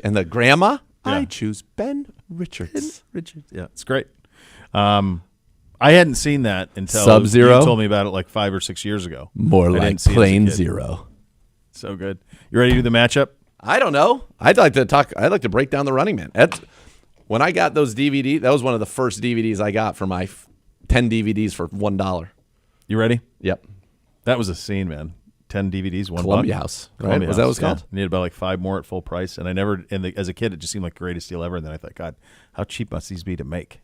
And the grandma, I choose Ben Richards. Yeah, it's great. I hadn't seen that until Sub-Zero. You told me about it like 5 or 6 years ago. More like Plain Zero. So good. You ready to do the matchup? I don't know. I'd like to break down the Running Man. When I got those DVDs, that was one of the first DVDs I got for my 10 DVDs for $1. You ready? Yep. That was a scene, man. 10 DVDs, $1. Columbia House, right? Columbia Was that House, what it's called? I needed about like 5 more at full price, and I never. As a kid, it just seemed like the greatest deal ever. And then I thought, God, how cheap must these be to make?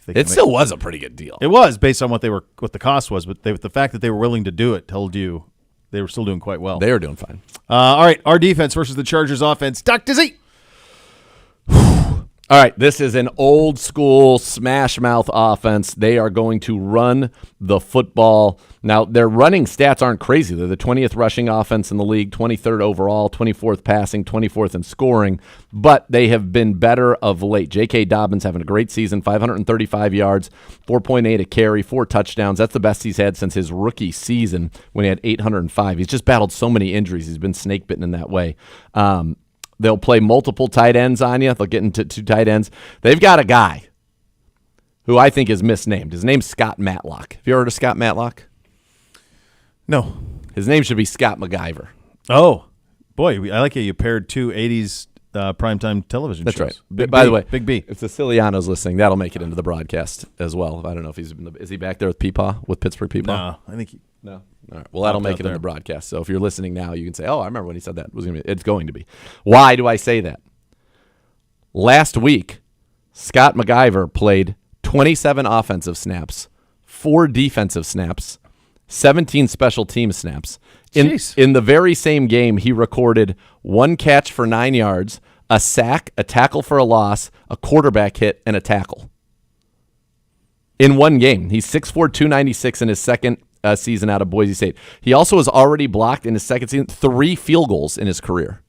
It still was a pretty good deal. It was based on what the cost was, but the fact that they were willing to do it told you they were still doing quite well. They were doing fine. All right, our defense versus the Chargers offense. Dr. Z. All right, this is an old school smash mouth offense. They are going to run the football. Now, their running stats aren't crazy. They're the 20th rushing offense in the league, 23rd overall, 24th passing, 24th in scoring, but they have been better of late. J.K. Dobbins having a great season, 535 yards, 4.8 a carry, 4 touchdowns. That's the best he's had since his rookie season when he had 805. He's just battled so many injuries. He's been snake bitten in that way. They'll play multiple tight ends on you. They'll get into 2 tight ends. They've got a guy who I think is misnamed. His name's Scott Matlock. Have you ever heard of Scott Matlock? No. His name should be Scott MacGyver. Oh, boy. I like how you paired 2 80s primetime television shows. That's right. By the way, Big B. If Siciliano's listening, that'll make it into the broadcast as well. I don't know if is he back there with Peepaw, with Pittsburgh Peepaw? No, I think no. All right. Well, that'll make it in the broadcast. So if you're listening now, you can say, "Oh, I remember when he said that." It's going to be. Why do I say that? Last week, Scott MacGyver played 27 offensive snaps, 4 defensive snaps, 17 special team snaps. In the very same game, he recorded 1 catch for 9 yards, a sack, a tackle for a loss, a quarterback hit, and a tackle. In one game. He's 6'4", 296 in his second season out of Boise State. He also has already blocked in his second season 3 field goals in his career.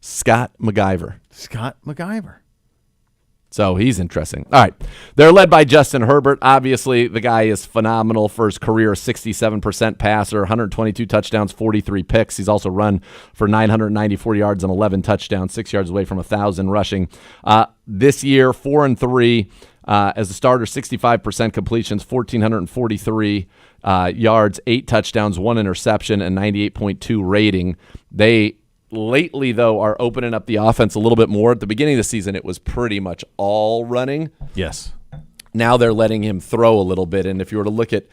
Scott MacGyver. Scott MacGyver. So he's interesting. All right. They're led by Justin Herbert. Obviously, the guy is phenomenal for his career, 67% passer, 122 touchdowns, 43 picks. He's also run for 994 yards and 11 touchdowns, 6 yards away from 1,000 rushing. This year, 4-3. As a starter, 65% completions, 1,443 yards, 8 touchdowns, 1 interception, and 98.2 rating. They lately, though, are opening up the offense a little bit more. At the beginning of the season, it was pretty much all running. Yes. Now they're letting him throw a little bit. And if you were to look at,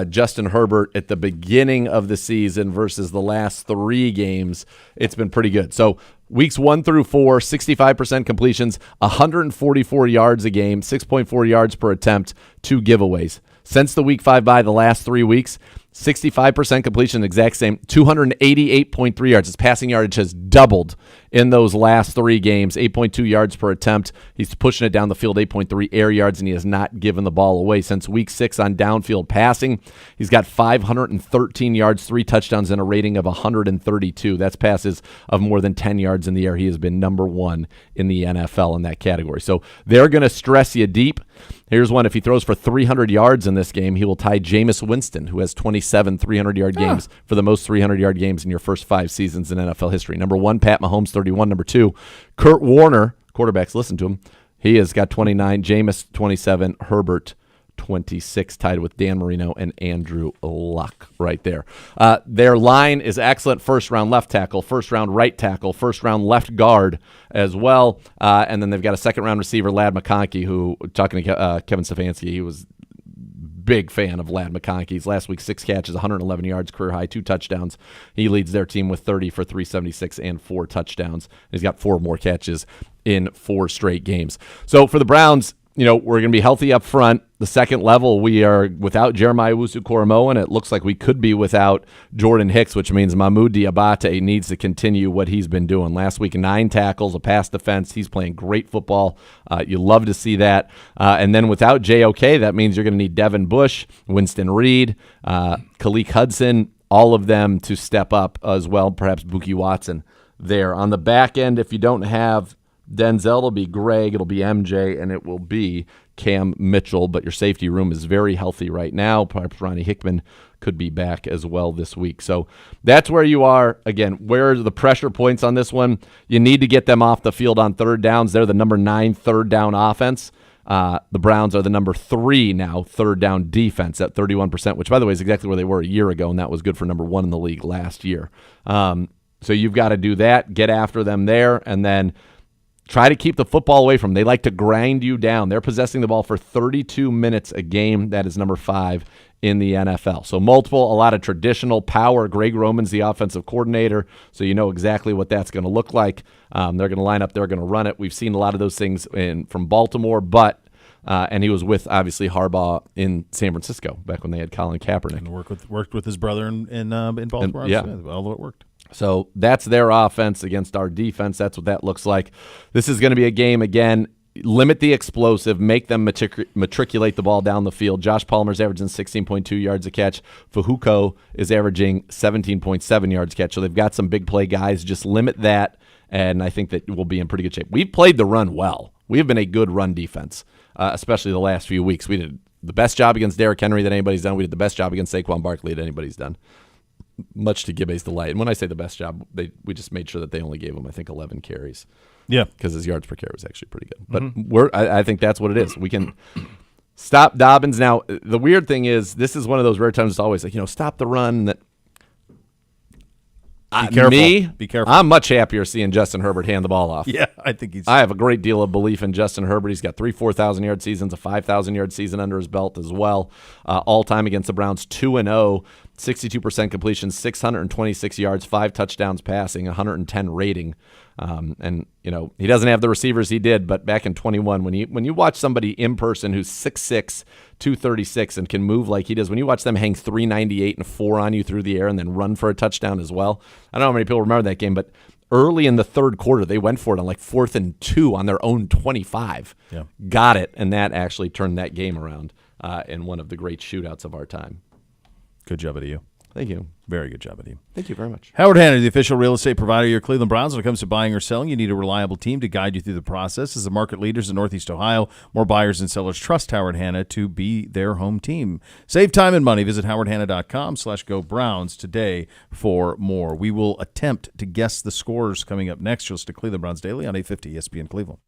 Justin Herbert at the beginning of the season versus the last 3 games, it's been pretty good. So weeks 1 through 4, 65% completions, 144 yards a game, 6.4 yards per attempt, 2 giveaways. Since the week 5 bye, the last 3 weeks, 65% completion, exact same, 288.3 yards. His passing yardage has doubled in those last 3 games, 8.2 yards per attempt. He's pushing it down the field, 8.3 air yards, and he has not given the ball away. Since week 6 on downfield passing, he's got 513 yards, 3 touchdowns, and a rating of 132. That's passes of more than 10 yards in the air. He has been number 1 in the NFL in that category. So they're going to stress you deep. Here's one. If he throws for 300 yards in this game, he will tie Jameis Winston, who has 27 300-yard games for the most 300-yard games in your first 5 seasons in NFL history. Number 1, Pat Mahomes, 31. Number 2, Kurt Warner. Quarterbacks, listen to him. He has got 29. Jameis, 27. Herbert, 26, tied with Dan Marino and Andrew Luck right there. Their line is excellent. First-round left tackle, first-round right tackle, first-round left guard as well. And then they've got a second-round receiver, Ladd McConkey, who, talking to Kevin Stefanski, he was big fan of Ladd McConkey's. Last week, 6 catches, 111 yards, career high, 2 touchdowns. He leads their team with 30 for 376 and 4 touchdowns. He's got 4 more catches in 4 straight games. So for the Browns, we're going to be healthy up front. The second level, we are without Jeremiah Owusu-Koramoah, and it looks like we could be without Jordan Hicks, which means Mahmoud Diabate needs to continue what he's been doing. Last week, 9 tackles, a pass defense. He's playing great football. You love to see that. And then without JOK, that means you're going to need Devin Bush, Winston Reed, Khaleke Hudson, all of them to step up as well, perhaps Buki Watson there. On the back end, if you don't have Denzel, it'll be Greg, it'll be MJ, and it will be Cam Mitchell, but your safety room is very healthy right now. Perhaps Ronnie Hickman could be back as well this week. So that's where you are. Again, where are the pressure points on this one? You need to get them off the field on third downs. They're the number 9 third down offense. The Browns are the number 3 now third down defense at 31%, which, by the way, is exactly where they were a year ago, and that was good for number 1 in the league last year. So you've got to do that, get after them there, and then Try to keep the football away from them. They like to grind you down. They're possessing the ball for 32 minutes a game. That is number 5 in the NFL. So a lot of traditional power. Greg Roman's the offensive coordinator, so you know exactly what that's going to look like. They're going to line up. They're going to run it. We've seen a lot of those things from Baltimore, and he was with, obviously, Harbaugh in San Francisco back when they had Colin Kaepernick. And worked with his brother in Baltimore. Although it worked. So that's their offense against our defense. That's what that looks like. This is going to be a game, again, limit the explosive, make them matriculate the ball down the field. Josh Palmer's averaging 16.2 yards a catch. Fahuko is averaging 17.7 yards a catch. So they've got some big play guys. Just limit that, and I think that we'll be in pretty good shape. We've played the run well. We have been a good run defense, especially the last few weeks. We did the best job against Derrick Henry that anybody's done. We did the best job against Saquon Barkley that anybody's done. Much to Gibbe's delight. And when I say the best job, we just made sure that they only gave him, I think, 11 carries. Yeah. Because his yards per carry was actually pretty good. But I think that's what it is. We can stop Dobbins. Now, the weird thing is, this is one of those rare times it's always like, stop the run. That Be careful. Be careful. I'm much happier seeing Justin Herbert hand the ball off. Yeah, I think I have a great deal of belief in Justin Herbert. He's got 3 4,000-yard seasons, a 5,000-yard season under his belt as well. All-time against the Browns, 2-0, 62% completion, 626 yards, 5 touchdowns passing, 110 rating. And he doesn't have the receivers he did, but back in 21, when you watch somebody in person who's 6'6", 236 and can move like he does, when you watch them hang 398 and 4 on you through the air and then run for a touchdown as well. I don't know how many people remember that game, but early in the third quarter, they went for it on like 4th and 2 on their own 25. Yeah. Got it, and that actually turned that game around in one of the great shootouts of our time. Good job to you. Thank you. Very good job, Eddie. Thank you very much. Howard Hanna, the official real estate provider of your Cleveland Browns. When it comes to buying or selling, you need a reliable team to guide you through the process. As the market leaders in Northeast Ohio, more buyers and sellers trust Howard Hanna to be their home team. Save time and money. Visit howardhanna.com/GoBrowns today for more. We will attempt to guess the scores coming up next. You'll listen to Cleveland Browns Daily on 850 ESPN Cleveland.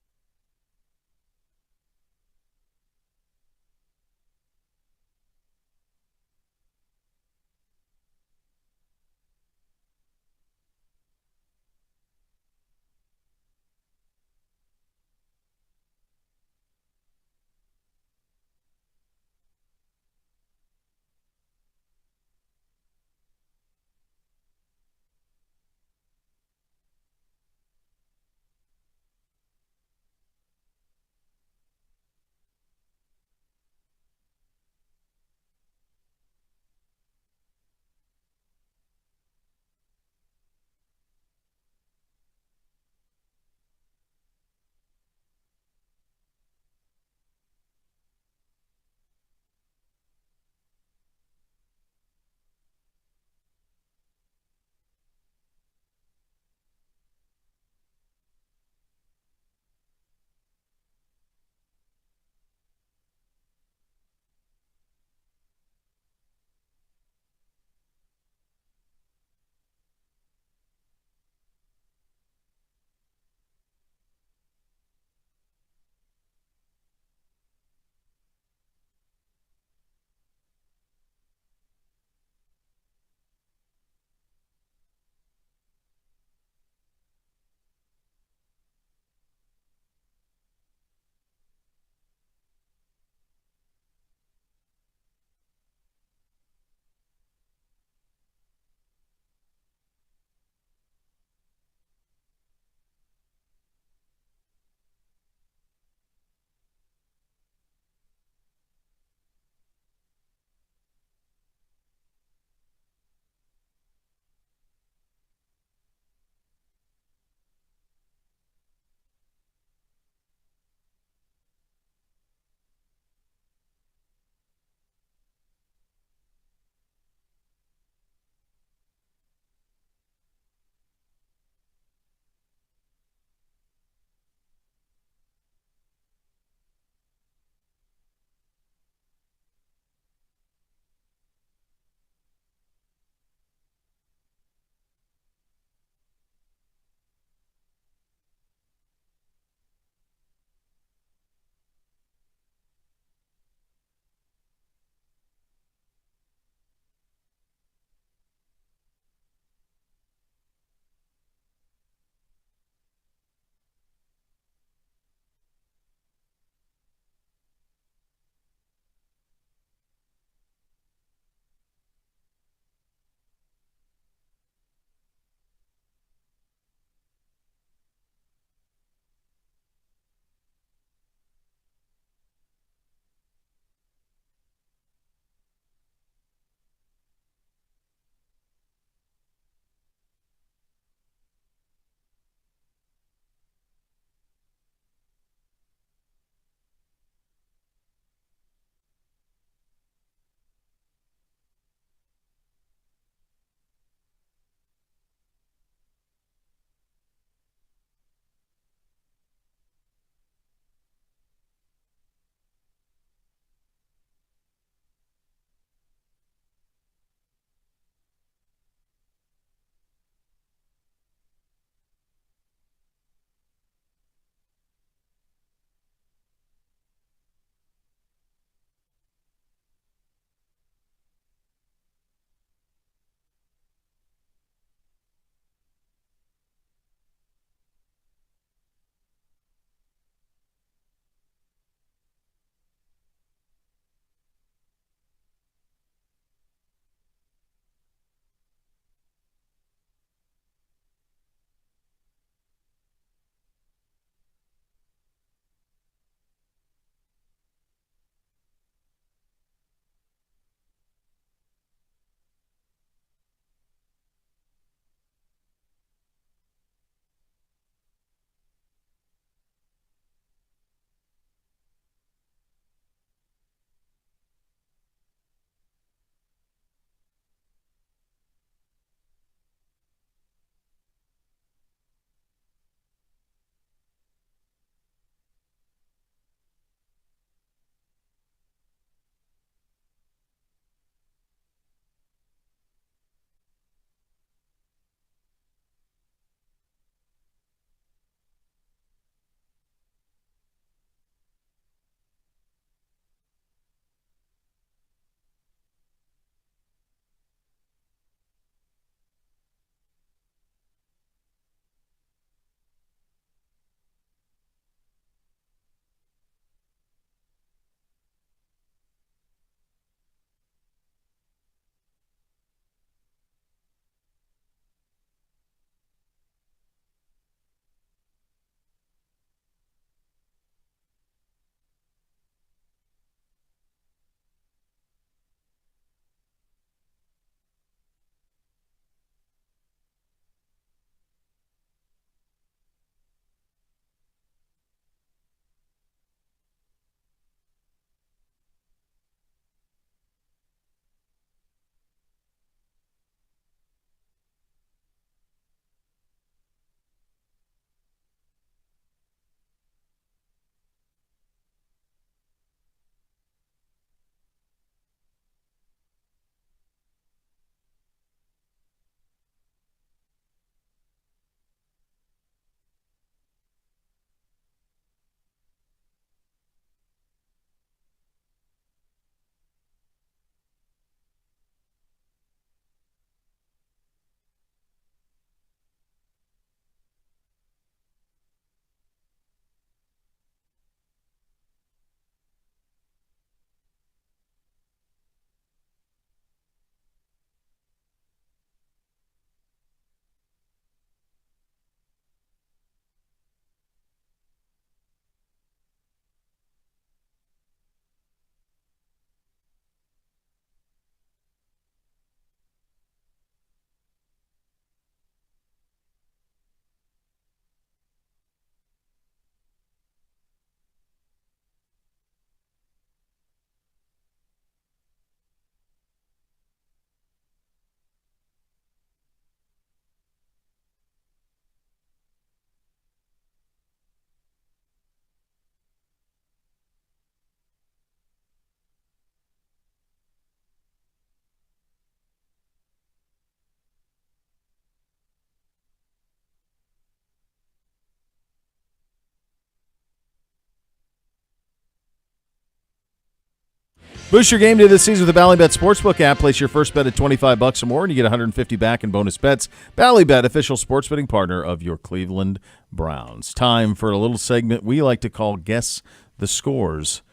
Boost your game day this season with the Ballybet Sportsbook app. Place your first bet at $25 or more, and you get $150 back in bonus bets. Ballybet, official sports betting partner of your Cleveland Browns. Time for a little segment we like to call Guess the Scores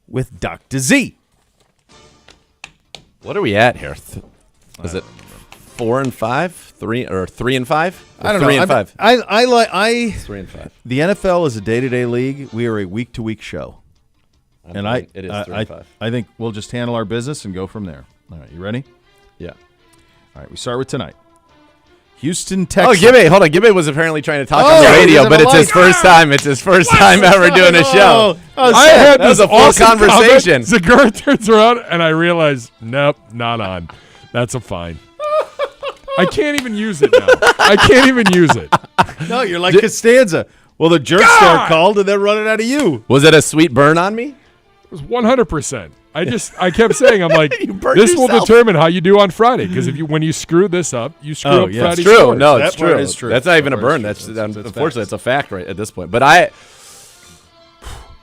with Dr. Z. What are we at here? Is it 4 and 5? 3 and 5? I don't know. 3 and 5. 3 and 5. The NFL is a day-to-day league. We are a week-to-week show. It is 3 and 5. I think we'll just handle our business and go from there. All right, you ready? Yeah. All right, we start with tonight. Houston, Texas. Oh, Gibby was apparently trying to talk on the radio, but it's his first time. It's his first time ever doing a show. I had that was this a full awesome conversation. Zagura turns around, and I realize, nope, not on. That's a fine. I can't even use it now. I can't even use it. No, you're like Costanza. Well, the jerk star called, and they're running out of you. Was it a sweet burn on me? It was 100%. I kept saying, I'm like, this will yourself. determine how you do on Friday. Because when you screw this up, you screw up Friday's That's true. scores. No, it's That part true. is true. That's not even That a part burn. is true. That's That's unfortunately, facts. it's a fact right at this point. But I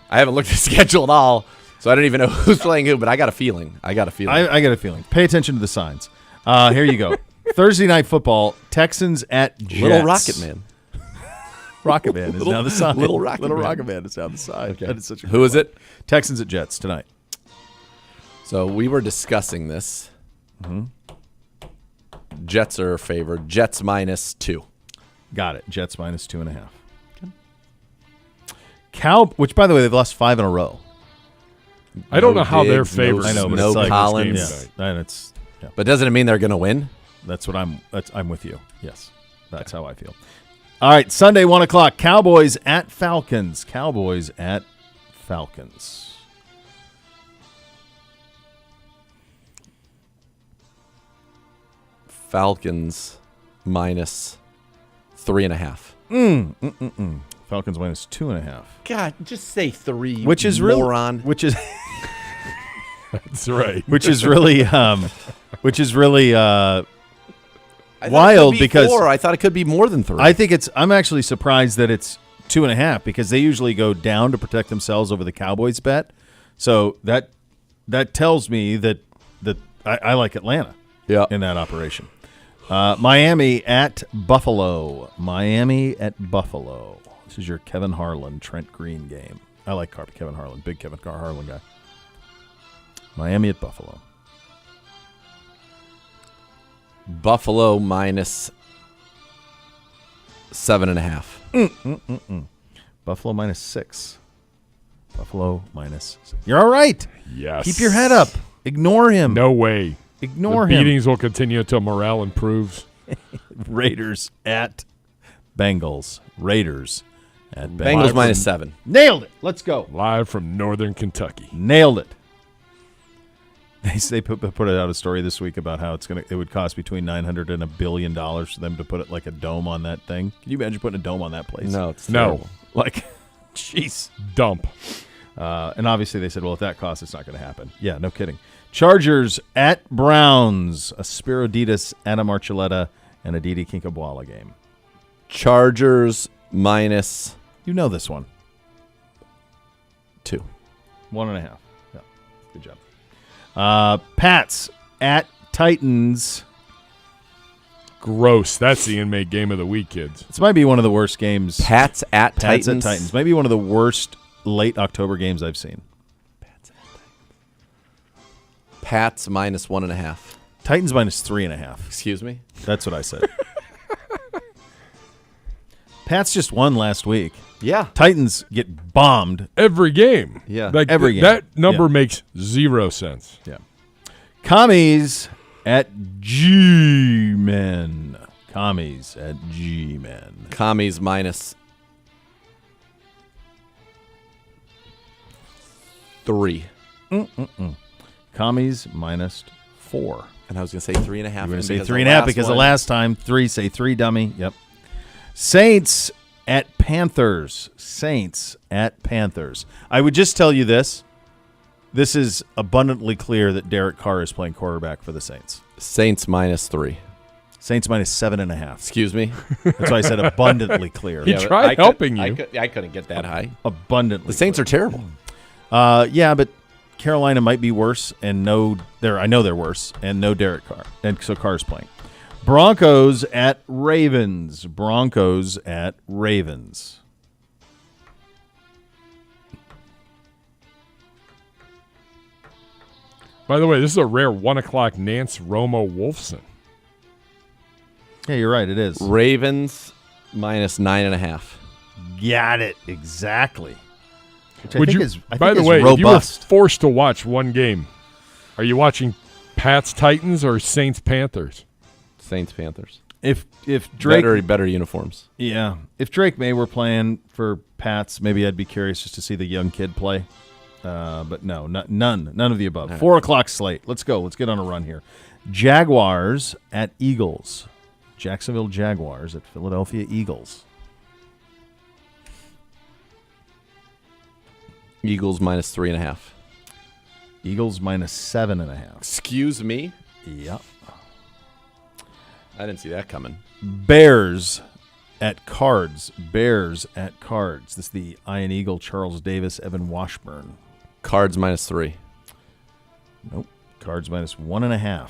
haven't looked at the schedule at all, so I don't even know who's playing who. But I got a feeling. I got a feeling. Pay attention to the signs. Here you go. Thursday night football. Texans at Jets. Little Rocket Man. Rocket Man is now the side. Little Rocket Man. Rocket Man is now the side. Okay. That is such a Who is it? Texans at Jets tonight. So we were discussing this. Jets are favored. Jets -2. Got it. Jets -2.5. Okay. Which, by the way, they've lost 5 in a row. I don't know how they're Diggs, favored. I know, but no it's like Collins. this game tonight. And it's But doesn't it mean they're going to win? that's what I'm with you. Yes, that's how I feel. All right, Sunday 1:00. Cowboys at Falcons. Cowboys at Falcons. Falcons -3.5. Falcons -2.5. God, just say 3. Which is moron. Which is That's right. which is really I thought it wild could be because 4. I thought it could be more than 3. I think I'm actually surprised that it's 2.5 because they usually go down to protect themselves over the Cowboys bet. So that tells me that I like Atlanta in that operation. Miami at Buffalo. Miami at Buffalo. This is your Kevin Harlan, Trent Green game. I like Kevin Harlan. Big Kevin Harlan guy. Miami at Buffalo. Buffalo -7.5. Buffalo -6. Buffalo -6. You're all right. Yes. Keep your head up. Ignore him. No way. Ignore the him. beatings will continue until morale improves. Raiders at Bengals. Raiders at Bengals Bengals. -7. Nailed it. Let's go. Live from Northern Kentucky. Nailed it. They put out a story this week about how it would cost between $900 and $1 billion for them to put it like a dome on that thing. Can you imagine putting a dome on that place? No, it's terrible. Like, jeez. Dump. And obviously they said, well, if that costs, it's not going to happen. Yeah, no kidding. Chargers at Browns. A Spiroditas, Adam Archuleta, and a Didi Kinkabwala game. Chargers -2. You know this one. 1.5. Yeah, good job. Pats at Titans. Gross. That's the inmate game of the week, kids. This might be one of the worst games. Pats at Titans. Might be one of the worst late October games I've seen. Pats -1.5. Titans -3.5. Excuse me? That's what I said. Pats just won last week. Yeah. Titans get bombed. Every game. Yeah. Like Every game. That number Yeah. makes 0 sense. Yeah. Commies at G-Men. Commies at G-Men. Commies -3. Commies -4. And I was going to say 3.5. You're going to say 3.5 because the last time 3. Say 3, dummy. Yep. Saints at Panthers. Saints at Panthers. I would just tell you this. This is abundantly clear that Derek Carr is playing quarterback for the Saints. Saints -3. Saints -7.5. Excuse me? That's why I said abundantly clear. He tried helping you. I couldn't get that high. Abundantly The Saints clear. are terrible. Yeah, but Carolina might be worse, and I know they're worse, and no Derek Carr, and so Carr's playing. Broncos at Ravens. Broncos at Ravens. By the way, this is a rare 1 o'clock Nance Romo Wolfson. Yeah, you're right. It is. Ravens minus 9.5. Got it. Exactly. Which Would I think you, is, I by think the is way, robust. if you were forced to watch one game, are you watching Pats Titans or Saints Panthers? Saints Panthers. If Drake better uniforms. Yeah. If Drake May were playing for Pats, maybe I'd be curious just to see the young kid play. But no, none of the above. 4 o'clock slate. Let's go. Let's get on a run here. Jaguars at Eagles. Jacksonville Jaguars at Philadelphia Eagles. Eagles minus 3.5. Eagles minus 7.5. Excuse me? Yep. I didn't see that coming. Bears at Cards. Bears at Cards. This is the Iron Eagle, Charles Davis, Evan Washburn. Cards minus 3. Nope. Cards minus 1.5.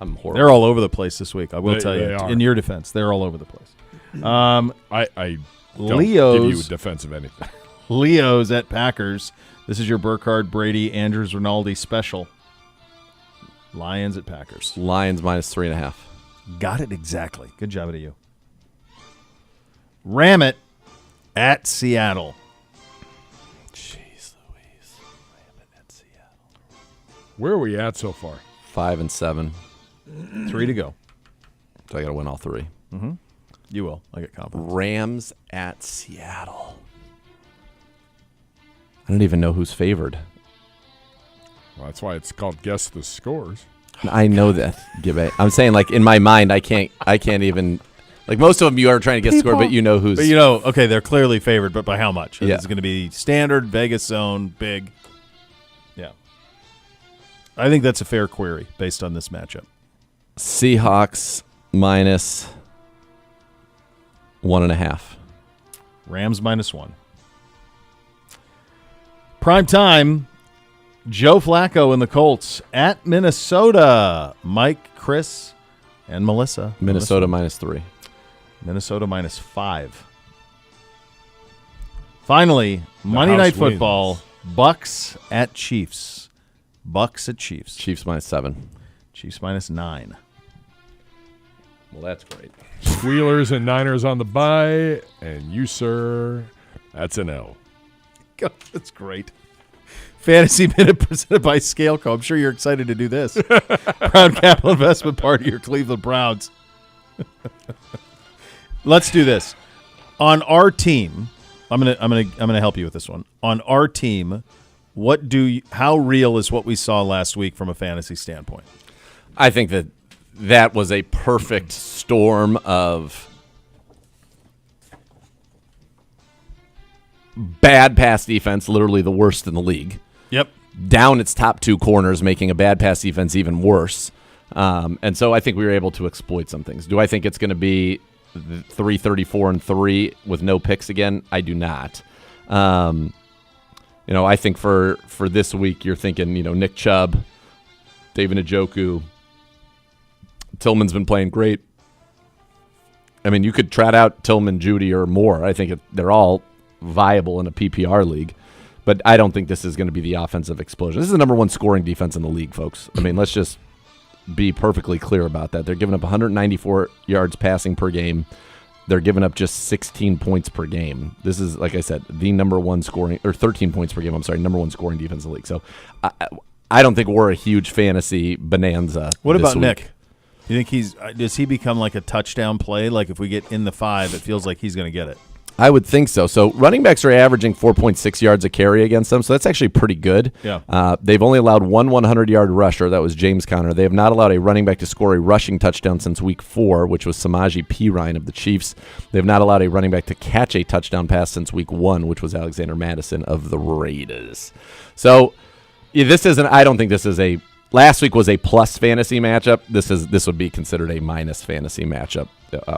I'm horrible. They're all over the place this week. I will tell you. They are. In your defense, they're all over the place. I don't Leo's, give you a defense of anything. Leo's at Packers. This is your Burkhardt, Brady, Andrews, Rinaldi special. Lions at Packers. Lions minus 3.5. Got it exactly. Good job out of you. Ram it at Seattle. Jeez Louise. Ram it at Seattle. Where are we at so far? 5 and 7. 3 to go. So I got to win all 3. Mm-hmm. You will. I get confidence. Rams at Seattle. I don't even know who's favored. Well, that's why it's called Guess the Scores. I know that, Gibby. I'm saying, like, in my mind, I can't even. Like, most of them you are trying to guess the score, but you know who's. But you know, okay, they're clearly favored, but by how much? Yeah. It's going to be standard, Vegas zone, big. Yeah. I think that's a fair query based on this matchup. Seahawks minus 1.5. Rams minus 1. Prime time. Joe Flacco and the Colts at Minnesota. Mike, Chris, and Melissa. Minnesota minus 3. Minnesota minus 5. Finally, Monday house Night wins. Football. Bucks at Chiefs. Bucks at Chiefs. Chiefs minus 7. Chiefs minus 9. Well, that's great. Squealers and Niners on the bye, and you, sir, that's an L. God, that's great. Fantasy Minute presented by Scaleco. I'm sure you're excited to do this. Brown Capital Investment part of your Cleveland Browns. Let's do this. On our team, I'm gonna help you with this one. On our team, how real is what we saw last week from a fantasy standpoint? I think that was a perfect storm of bad pass defense, literally the worst in the league. Yep. Down its top 2 corners, making a bad pass defense even worse. And so I think we were able to exploit some things. Do I think it's going to be 334-3 with no picks again? I do not. I think for this week, you're thinking, Nick Chubb, David Njoku, Tillman's been playing great. I mean, you could trot out Tillman, Judy, or Moore. I think they're all viable in a PPR league. But I don't think this is going to be the offensive explosion. This is the number 1 scoring defense in the league, folks. I mean, let's just be perfectly clear about that. They're giving up 194 yards passing per game. They're giving up just 16 points per game. This is, like I said, the number 1 scoring, or 13 points per game, number 1 scoring defense in the league. So I don't think we're a huge fantasy bonanza. What about week. Nick? You think does he become like a touchdown play? Like if we get in the 5, it feels like he's going to get it. I would think so. So running backs are averaging 4.6 yards a carry against them, so that's actually pretty good. Yeah. They've only allowed one 100-yard rusher. That was James Conner. They have not allowed a running back to score a rushing touchdown since Week 4, which was Samaje Perine of the Chiefs. They have not allowed a running back to catch a touchdown pass since Week 1, which was Alexander Mattison of the Raiders. So I don't think this is a last week was a plus fantasy matchup. This would be considered a minus fantasy matchup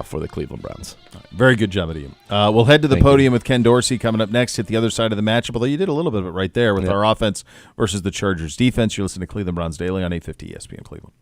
for the Cleveland Browns. Very good job, Ian. We'll head to the podium with Ken Dorsey coming up next. Hit the other side of the matchup, although you did a little bit of it right there with our offense versus the Chargers defense. You're listening to Cleveland Browns Daily on 850 ESPN Cleveland.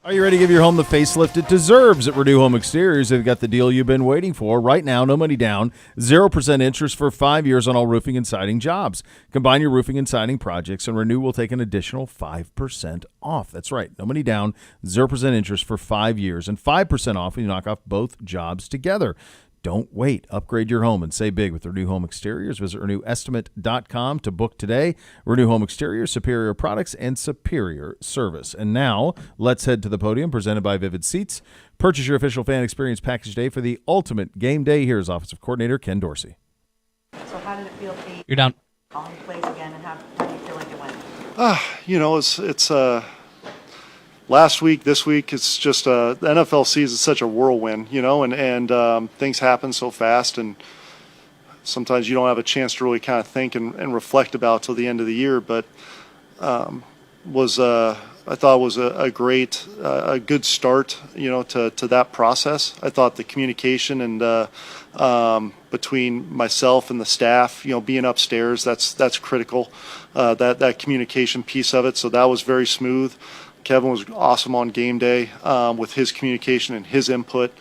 Are you ready to give your home the facelift it deserves at Renew Home Exteriors? They've got the deal you've been waiting for. Right now, no money down, 0% interest for 5 years on all roofing and siding jobs. Combine your roofing and siding projects, and Renew will take an additional 5% off. That's right, no money down, 0% interest for 5 years, and 5% off when you knock off both jobs together. Don't wait. Upgrade your home and save big with Renew Home Exteriors. Visit RenewEstimate.com to book today. Renew Home Exteriors, superior products and superior service. And now, let's head to the podium, presented by Vivid Seats. Purchase your official fan experience package day for the ultimate game day. Here's Offensive Coordinator Ken Dorsey. So how did it feel to be You're down. on plays again, and how do you feel like it went? It's last week, this week, it's just the NFL season is such a whirlwind, and things happen so fast, and sometimes you don't have a chance to really kind of think and reflect about till the end of the year. But I thought it was a great, a good start, to that process. I thought the communication and between myself and the staff, being upstairs, that's critical. That communication piece of it. So that was very smooth. Kevin was awesome on game day with his communication and his input.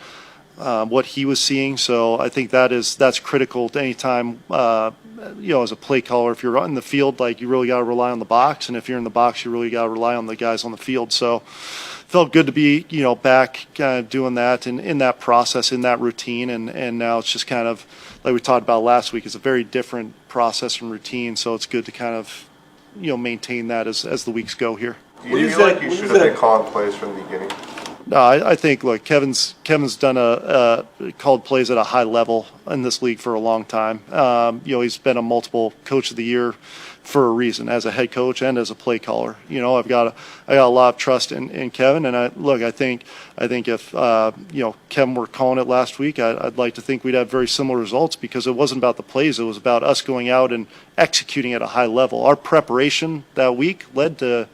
what he was seeing. So I think that's critical to any time, as a play caller, if you're in the field, like you really got to rely on the box. And if you're in the box, you really got to rely on the guys on the field. So felt good to be, back kind of doing that and in that process, in that routine. And now it's just kind of like we talked about last week. It's a very different process and routine. So it's good to kind of, maintain that as the weeks go here. Do you feel like you should have been calling plays from the beginning? No, I think, look, Kevin's done called plays at a high level in this league for a long time. He's been a multiple coach of the year for a reason, as a head coach and as a play caller. I've got a lot of trust in Kevin, and I think if Kevin were calling it last week, I'd like to think we'd have very similar results, because it wasn't about the plays, it was about us going out and executing at a high level. Our preparation that week led to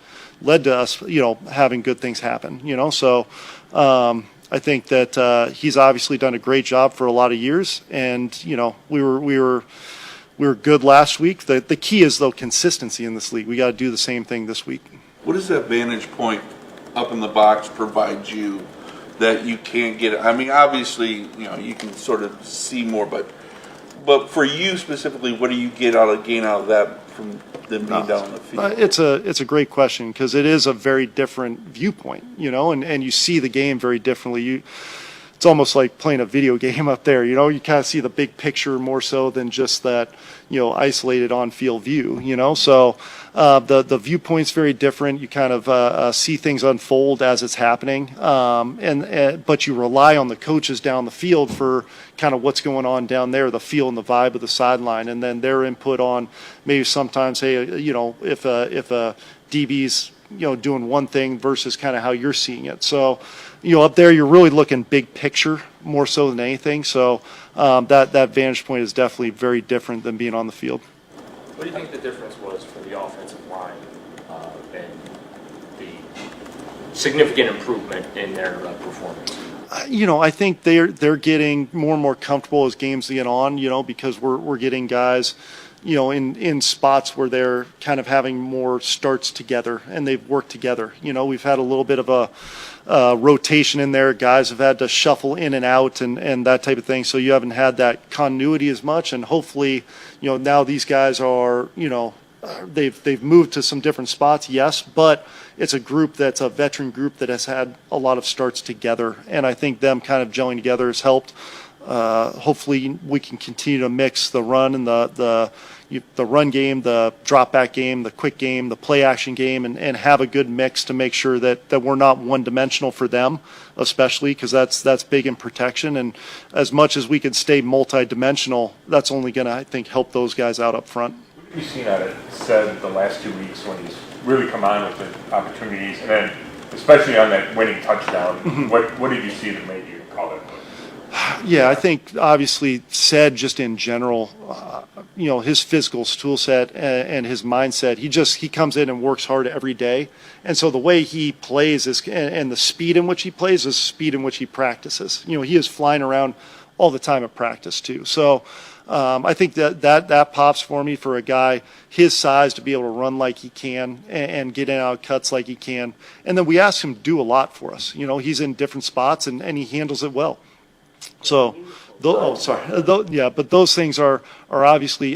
us, having good things happen, So I think that he's obviously done a great job for a lot of years, and we were good last week. The key is, though, consistency in this league. We got to do the same thing this week. What does that vantage point up in the box provide you that you can't get? I mean, obviously, you can sort of see more, but for you specifically, what do you gain out of that from them being down on the field? It's a great question, because it is a very different viewpoint, and you see the game very differently. It's almost like playing a video game up there, you kind of see the big picture more so than just that, isolated on-field view, So the viewpoint's very different. You kind of see things unfold as it's happening, but you rely on the coaches down the field for kind of what's going on down there, the feel and the vibe of the sideline, and then their input on maybe sometimes, hey, if a DB's doing one thing versus kind of how you're seeing it. So, up there you're really looking big picture more so than anything. So that vantage point is definitely very different than being on the field. What do you think the difference was for the offensive line and the significant improvement in their performance? I think they're getting more and more comfortable as games get on, because we're getting guys, in spots where they're kind of having more starts together and they've worked together. We've had a little bit of a rotation in there. Guys have had to shuffle in and out and that type of thing. So you haven't had that continuity as much. And hopefully, now these guys are, they've moved to some different spots, yes, but it's a group that's a veteran group that has had a lot of starts together. And I think them kind of gelling together has helped. Hopefully we can continue to mix the run and the run game, the drop back game, the quick game, the play action game, and have a good mix to make sure that we're not one dimensional for them, especially because that's big in protection. And as much as we could stay multi-dimensional, that's only going to, I think, help those guys out up front. What have you seen out of Sed the last 2 weeks when he's really come on with the opportunities, and then especially on that winning touchdown? Mm-hmm. What did you see that made you call that play? Yeah, I think obviously Sed just in general, his physical tool set and his mindset, he comes in and works hard every day. And so the way he plays is, and the speed in which he plays is the speed in which he practices. He is flying around all the time at practice too. So I think that pops for me for a guy his size to be able to run like he can and get in and out cuts like he can. And then we ask him to do a lot for us. He's in different spots and he handles it well. So, but those things are obviously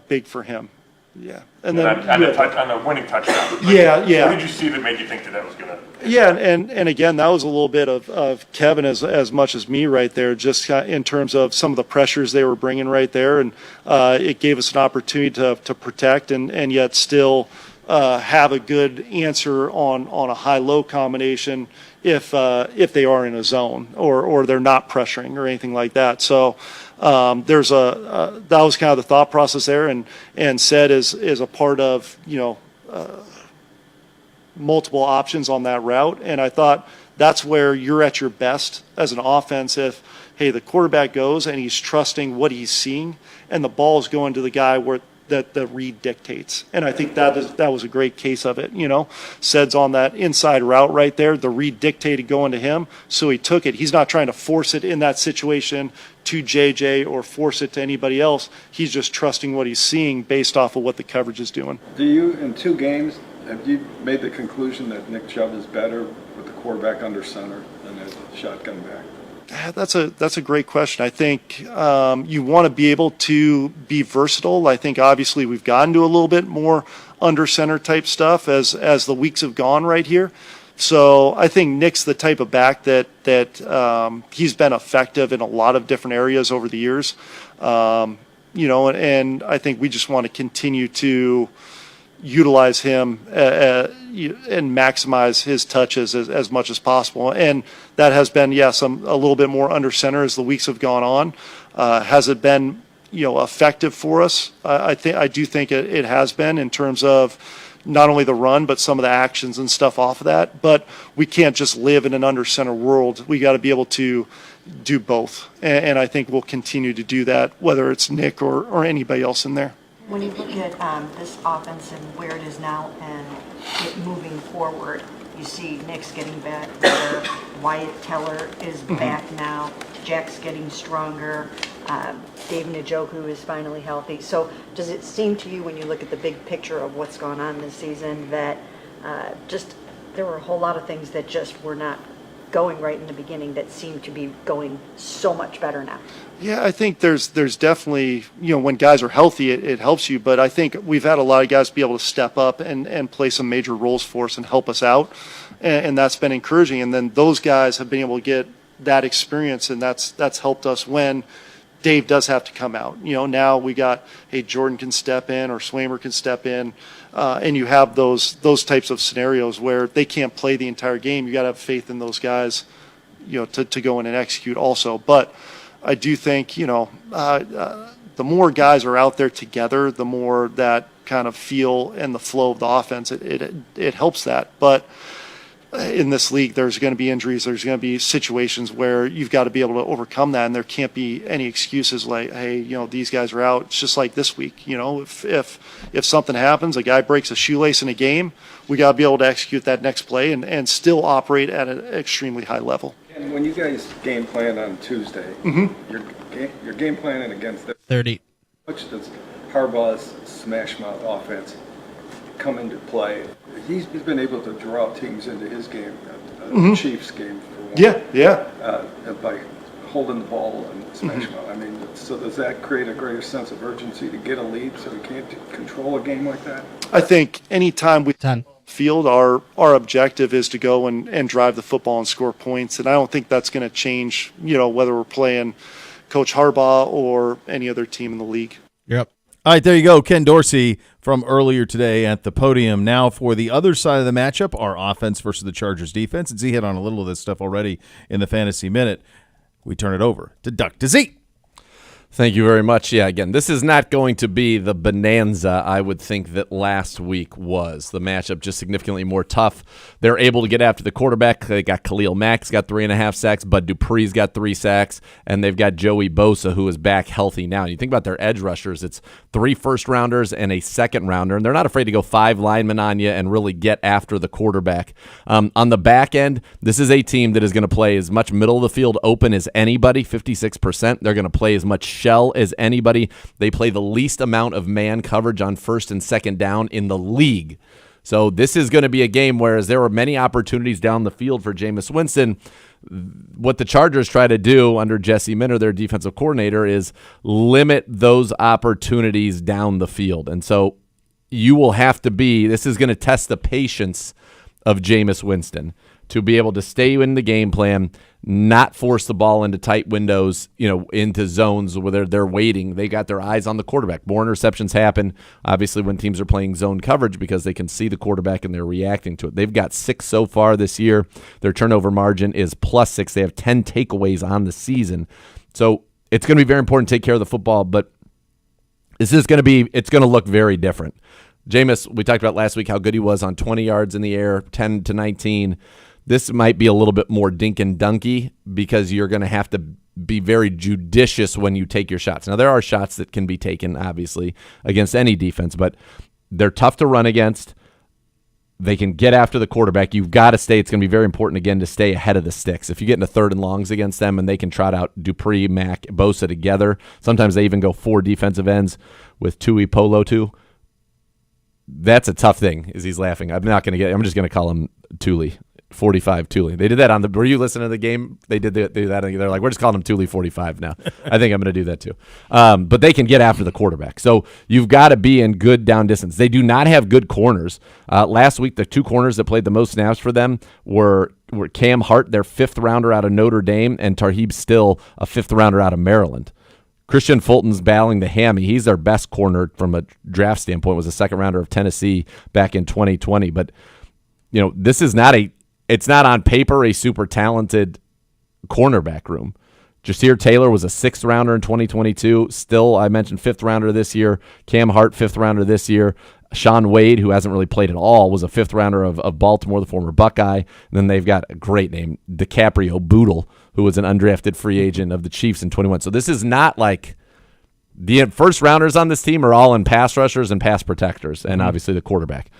big for him. Yeah, and then on the winning touchdown. Yeah. What did you see that made you think that was going to? Yeah, and again, that was a little bit of Kevin as much as me right there, just in terms of some of the pressures they were bringing right there, and it gave us an opportunity to protect and yet still have a good answer on a high-low combination if they are in a zone or they're not pressuring or anything like that. So there's that was kind of the thought process there, and Sed is a part of multiple options on that route, and I thought that's where you're at your best as an offense if, hey, the quarterback goes and he's trusting what he's seeing and the ball's going to the guy where that the read dictates. And I think that was a great case of it. Sed's on that inside route right there. The read dictated going to him, so he took it. He's not trying to force it in that situation to JJ or force it to anybody else. He's just trusting what he's seeing based off of what the coverage is doing. Do you, in 2 games, have you made the conclusion that Nick Chubb is better with the quarterback under center than as a shotgun back? That's a great question. I think you want to be able to be versatile. I think obviously we've gotten to a little bit more under center type stuff as the weeks have gone right here. So I think Nick's the type of back that he's been effective in a lot of different areas over the years. And I think we just want to continue to utilize him and maximize his touches as much as possible. And that has been, yes, a little bit more under center as the weeks have gone on. Has it been, effective for us? I do think it has been in terms of not only the run, but some of the actions and stuff off of that. But we can't just live in an under center world. We got to be able to do both. And I think we'll continue to do that, whether it's Nick or anybody else in there. When you look at this offense and where it is now and it moving forward, you see Nick's getting better, Wyatt Teller is back now, Jack's getting stronger, Dave Njoku is finally healthy. So does it seem to you when you look at the big picture of what's gone on this season that just there were a whole lot of things that just were not going right in the beginning that seem to be going so much better now? Yeah, I think there's definitely, when guys are healthy, it helps you. But I think we've had a lot of guys be able to step up and play some major roles for us and help us out. And that's been encouraging. And then those guys have been able to get that experience, and that's helped us when Dave does have to come out. Now we got, hey, Jordan can step in or Swamer can step in. And you have those types of scenarios where they can't play the entire game. You got to have faith in those guys, to go in and execute also. But I do think, the more guys are out there together, the more that kind of feel and the flow of the offense, it helps that. But in this league, there's going to be injuries. There's going to be situations where you've got to be able to overcome that, and there can't be any excuses like, hey, these guys are out. It's just like this week. If something happens, a guy breaks a shoelace in a game, we got to be able to execute that next play and still operate at an extremely high level. And when you guys game plan on Tuesday, you're game planning against the 30. Much does Harbaugh's smash mouth offense come into play? He's been able to draw teams into his game, Chiefs game for one. By holding the ball and smash mouth. I mean, so does that create a greater sense of urgency to get a lead so we can't control a game like that? I think anytime we field, our objective is to go and drive the football and score points, and I don't think that's going to change, whether we're playing Coach Harbaugh or any other team in the league. Yep. All right, there you go. Ken Dorsey from earlier today at the podium. Now for the other side of the matchup, our offense versus the Chargers defense. And Z hit on a little of this stuff already in the Fantasy Minute. We turn it over to Duck to Z. Thank you very much. Yeah, again, this is not going to be the bonanza I would think that last week was. The matchup just significantly more tough. They're able to get after the quarterback. They got Khalil Mack's got 3.5 sacks. Bud Dupree's got 3 sacks. And they've got Joey Bosa, who is back healthy now. And you think about their edge rushers, it's 3 first-rounders and a second-rounder. And they're not afraid to go 5 linemen on you and really get after the quarterback. On the back end, this is a team that is going to play as much middle of the field open as anybody, 56%. They're going to play as much shell as anybody. They play the least amount of man coverage on first and second down in the league. So this is going to be a game whereas there were many opportunities down the field for Jameis Winston. What the Chargers try to do under Jesse Minter, their defensive coordinator, is limit those opportunities down the field. And so you will have to this is going to test the patience of Jameis Winston to be able to stay in the game plan, not force the ball into tight windows, into zones where they're waiting. They got their eyes on the quarterback. More interceptions happen, obviously, when teams are playing zone coverage because they can see the quarterback and they're reacting to it. They've got 6 so far this year. Their turnover margin is +6. They have 10 takeaways on the season. So it's going to be very important to take care of the football, but it's going to look very different. Jameis, we talked about last week how good he was on 20 yards in the air, 10 to 19. This might be a little bit more dink and dunky because you're going to have to be very judicious when you take your shots. Now, there are shots that can be taken, obviously, against any defense, but they're tough to run against. They can get after the quarterback. You've got to stay. It's going to be very important, again, to stay ahead of the sticks. If you get into 3rd and longs against them and they can trot out Dupree, Mack, Bosa together, sometimes they even go 4 defensive ends with Tui Polo. That's a tough thing, as he's laughing. I'm just going to call him Tuli. 45 Thule. They did that on the. Were you listening to the game? They did that. They're like, we're just calling him Thule 45 now. I think I'm going to do that too. But they can get after the quarterback. So you've got to be in good down distance. They do not have good corners. Last week, the two corners that played the most snaps for them were Cam Hart, their 5th rounder out of Notre Dame, and Tarheeb Still, a 5th rounder out of Maryland. Christian Fulton's battling the hammy. He's their best corner from a draft standpoint. Was a 2nd rounder of Tennessee back in 2020. But this is not it's not on paper a super talented cornerback room. Jasir Taylor was a 6th rounder in 2022. Still, I mentioned 5th rounder this year. Cam Hart, 5th rounder this year. Sean Wade, who hasn't really played at all, was a 5th rounder of Baltimore, the former Buckeye. And then they've got a great name, DiCaprio Bootle, who was an undrafted free agent of the Chiefs in 21. So this is not like the first rounders on this team are all in pass rushers and pass protectors, and obviously the quarterback.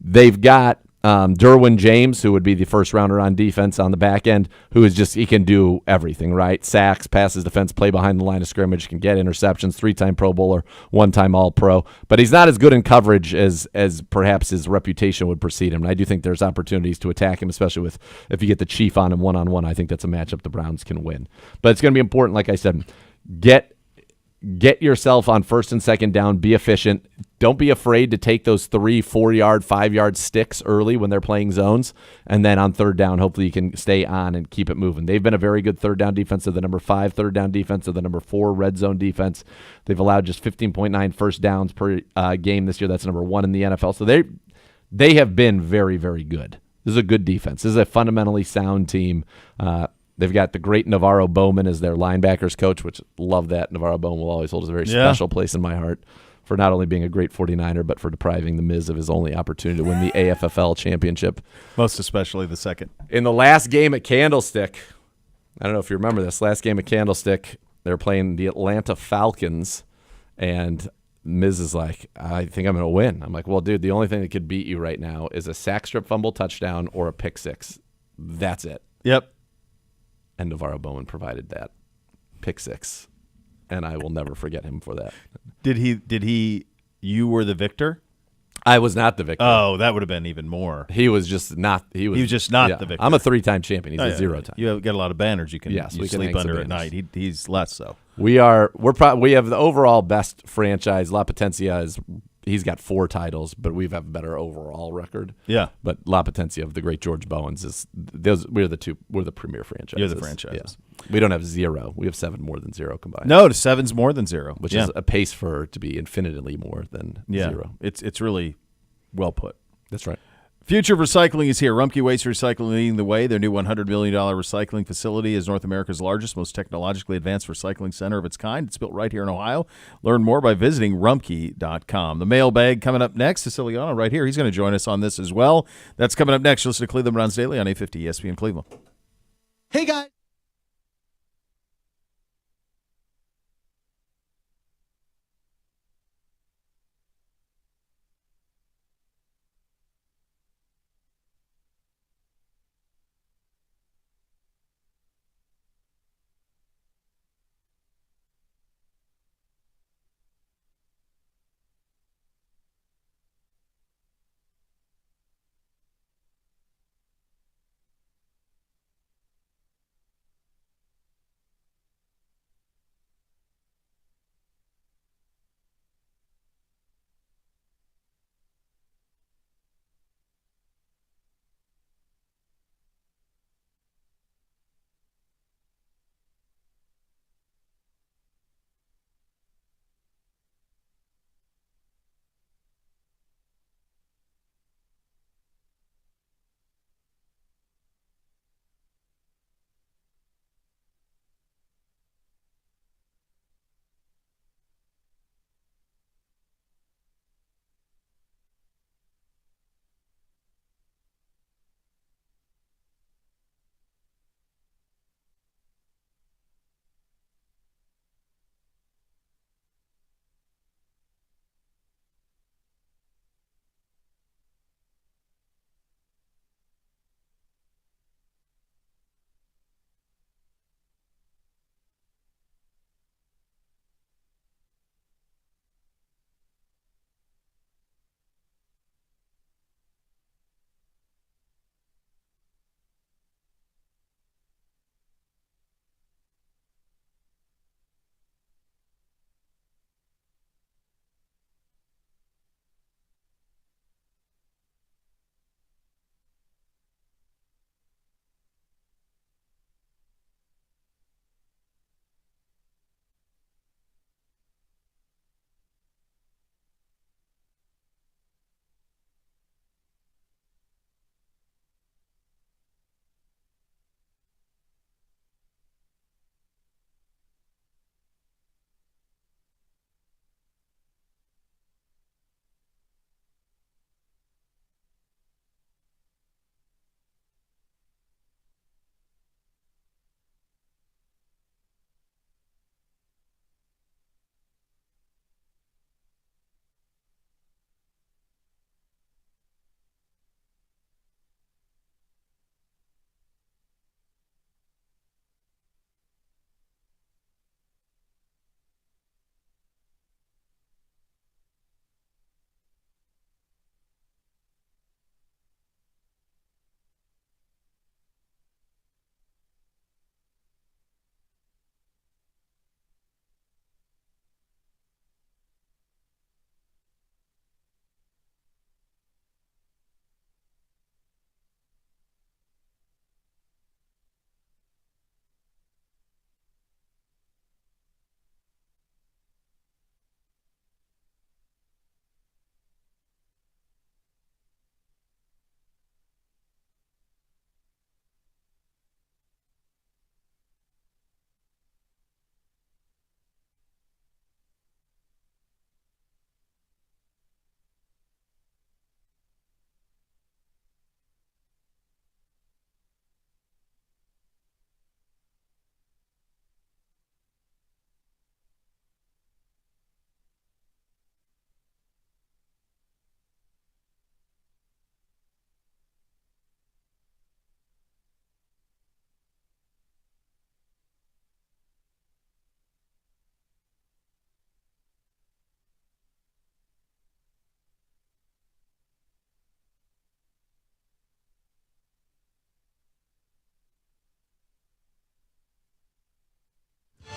They've got Derwin James, who would be the 1st rounder on defense on the back end, who is just, he can do everything, right? Sacks, passes, defense, play behind the line of scrimmage, can get interceptions, 3-time Pro Bowler, 1-time All-Pro. But he's not as good in coverage as perhaps his reputation would precede him. And I do think there's opportunities to attack him, especially if you get the Chief on him one-on-one. I think that's a matchup the Browns can win. But it's going to be important, like I said, get yourself on 1st and 2nd down, be efficient. Don't be afraid to take those 3, 4-yard, 5-yard sticks early when they're playing zones. And then on 3rd down, hopefully you can stay on and keep it moving. They've been a very good 3rd down defense of the number 5 3rd down defense of the number 4 red zone defense. They've allowed just 15.9 first downs per game this year. That's number 1 in the NFL. So they have been very, very good. This is a good defense. This is a fundamentally sound team. They've got the great Navarro Bowman as their linebackers coach, which love that. Navarro Bowman will always hold a very special place in my heart for not only being a great 49er, but for depriving the Miz of his only opportunity to win the AFFL championship. Most especially the 2nd. In the last game at Candlestick, I don't know if you remember this, last game at Candlestick, they were playing the Atlanta Falcons, and Miz is like, I think I'm going to win. I'm like, well, dude, the only thing that could beat you right now is a sack strip fumble touchdown or a pick 6. That's it. Yep. And Navarro Bowman provided that pick 6, and I will never forget him for that. Did he? You were the victor? I was not the victor. Oh, that would have been even more. He was just not. He was just not the victor. I'm a 3-time champion. He's a 0-time. You have got a lot of banners you can sleep under at night. He's less so. We have the overall best franchise. La Potencia he's got 4 titles, but we have a better overall record. Yeah. But La Potencia of the great George Bowens we're the premier franchise. You're the franchise. Yeah. We don't have 0. We have 7 more than 0 combined. No, 7's more than 0, which is a pace for to be infinitely more than 0. It's really well put. That's right. Future of recycling is here. Rumpke Waste Recycling leading the way. Their new $100 million recycling facility is North America's largest, most technologically advanced recycling center of its kind. It's built right here in Ohio. Learn more by visiting rumpke.com. The mailbag coming up next. Siciliano right here. He's going to join us on this as well. That's coming up next. Listen to Cleveland Browns Daily on 850 ESPN Cleveland. Hey, guys.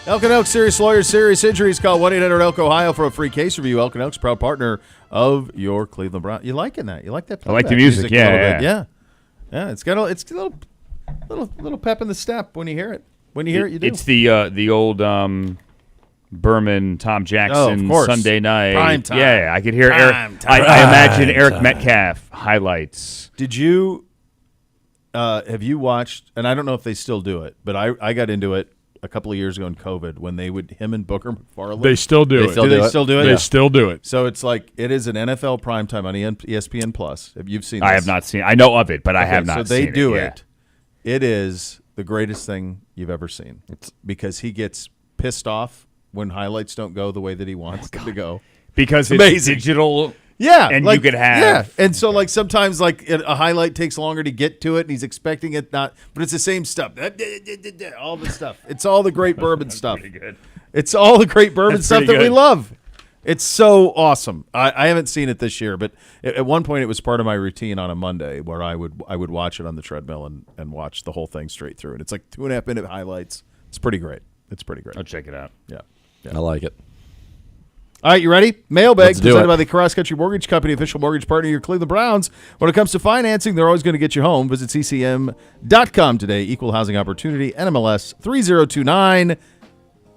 Elk & Elk Serious Lawyers, Serious Injuries. Call 1-800-ELK Ohio for a free case review. Elk & Elk's proud partner of your Cleveland Browns. You liking that? You like that? I like the music. A little bit? Yeah. It's got a little pep in the step when you hear it. When you hear it, you do. It's the old Berman, Tom Jackson, Sunday night. Prime time. Yeah, I could hear Eric. I imagine Eric Metcalf highlights. Did you have you watched? And I don't know if they still do it, but I got into it a couple of years ago in COVID when him and Booker McFarland. They still do it. Do they still do it? They still do it. So it's like it is an NFL primetime on ESPN Plus. Have you seen this? I have not seen. I know of it, but I have not seen it. So they do it. It is the greatest thing you've ever seen. It's because he gets pissed off when highlights don't go the way that he wants them to go. Because it's digital. Yeah, and you could have and so like sometimes like a highlight takes longer to get to it, and he's expecting it not, but it's the same stuff. All the stuff. It's all the great bourbon stuff. Pretty good. It's all the great bourbon That's stuff pretty that we good. love. It's so awesome. I haven't seen it this year, but at one point it was part of my routine on a Monday where I would watch it on the treadmill and watch the whole thing straight through. And it's like 2.5 minute highlights. It's pretty great. It's pretty great. I'll check it out. Yeah. I like it. All right, you ready? Mailbag Let's do presented it. by the Cross Country Mortgage Company, official mortgage partner of your Cleveland Browns. When it comes to financing, they're always going to get you home. Visit ccm.com today. Equal housing opportunity, NMLS 3029.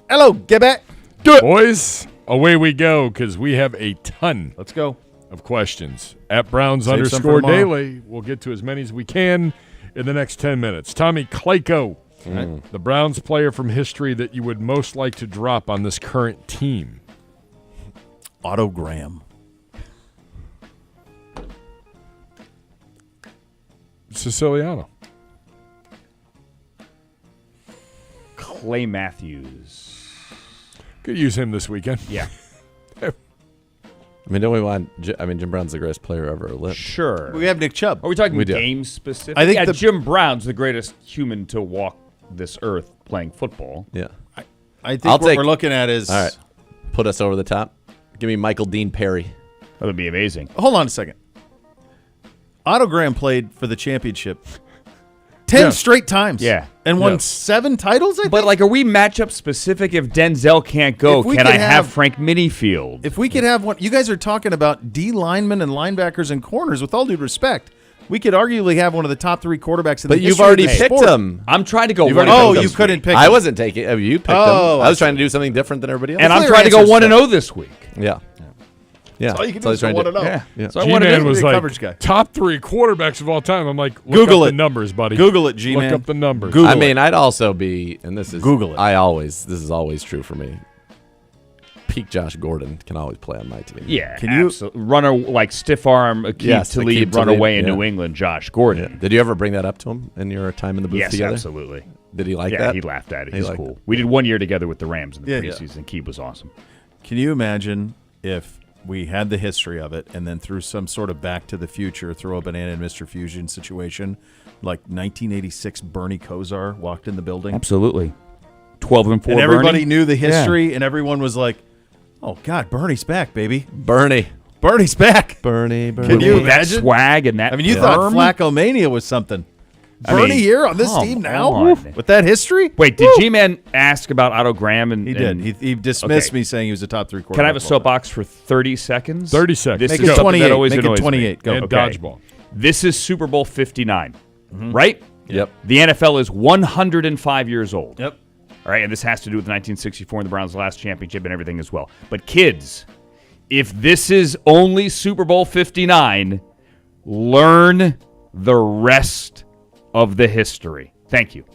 Hello, get back. Do it. Boys, away we go because we have a ton Let's go. of questions. At Browns Save some for tomorrow. _daily. We'll get to as many as we can in the next 10 minutes. Tommy Clayco, the Browns player from history that you would most like to drop on this current team. Otto Graham. Siciliano. Clay Matthews. Could use him this weekend. Yeah. I mean, don't we want? Jim Brown's the greatest player ever lived. Sure. We have Nick Chubb. Are we talking We do. game specific? I think Jim Brown's the greatest human to walk this earth playing football. Yeah. I think what we're looking at is... All right. Put us over the top. Give me Michael Dean Perry. That would be amazing. Hold on a second. Otto Graham played for the championship 10 straight times. Yeah. And won 7 titles, I think? But, like, are we matchup specific? If Denzel can't go, can I have Frank Minifield? If we could have one... You guys are talking about D linemen and linebackers and corners, with all due respect. We could arguably have one of the top 3 quarterbacks in the But you've history already of the picked sport. him. I'm trying to go. You couldn't pick him. I wasn't taking. You picked him. Oh, I was trying to do something different than everybody else. And I'm trying to go 1-0 this week. Yeah. Yeah. All you can do is 1-0. Yeah. So I wanted G-Man to was be a like coverage guy. top 3 quarterbacks of all time. I'm like, look Google up it. the numbers, buddy. Google it, G-Man. Look up the numbers. Google I mean, I'd also be, and this is Google it. This is always true for me. Peak Josh Gordon can always play on my team. Yeah, Can you- absolutely. Runner like stiff arm, Yes, to Aqib lead, Talib, runaway in yeah. New England. Josh Gordon. Yeah. Did you ever bring that up to him in your time in the booth Yes, together? absolutely. Did he like yeah, that? he laughed at it. He He's liked cool. it. We did 1 year together with the Rams in the Yeah. preseason. Keeb was awesome. Can you imagine if we had the history of it and then through some sort of back to the future, throw a banana in Mr. Fusion situation, like 1986 Bernie Kosar walked in the building? Absolutely. 12-4 And everybody Bernie. knew the history, and everyone was like, oh, God, Bernie's back, baby. Bernie's back. Bernie. Can you With that imagine? swag and that I mean, you berm? thought Flacco-mania was something. I Bernie mean, here on this come team now? on. With that history? Wait, did G-Man ask about Otto Graham? He did. He dismissed me saying he was a top 3 quarterback. Can I have a of all time. soapbox for 30 seconds? 30 seconds. This Make is it something 28. that always Make it annoys 28. me. Go. And Okay. dodgeball. This is Super Bowl 59, right? Yep. The NFL is 105 years old. Yep. All right, and this has to do with 1964 and the Browns' last championship and everything as well. But kids, if this is only Super Bowl 59, learn the rest of the history. Thank you.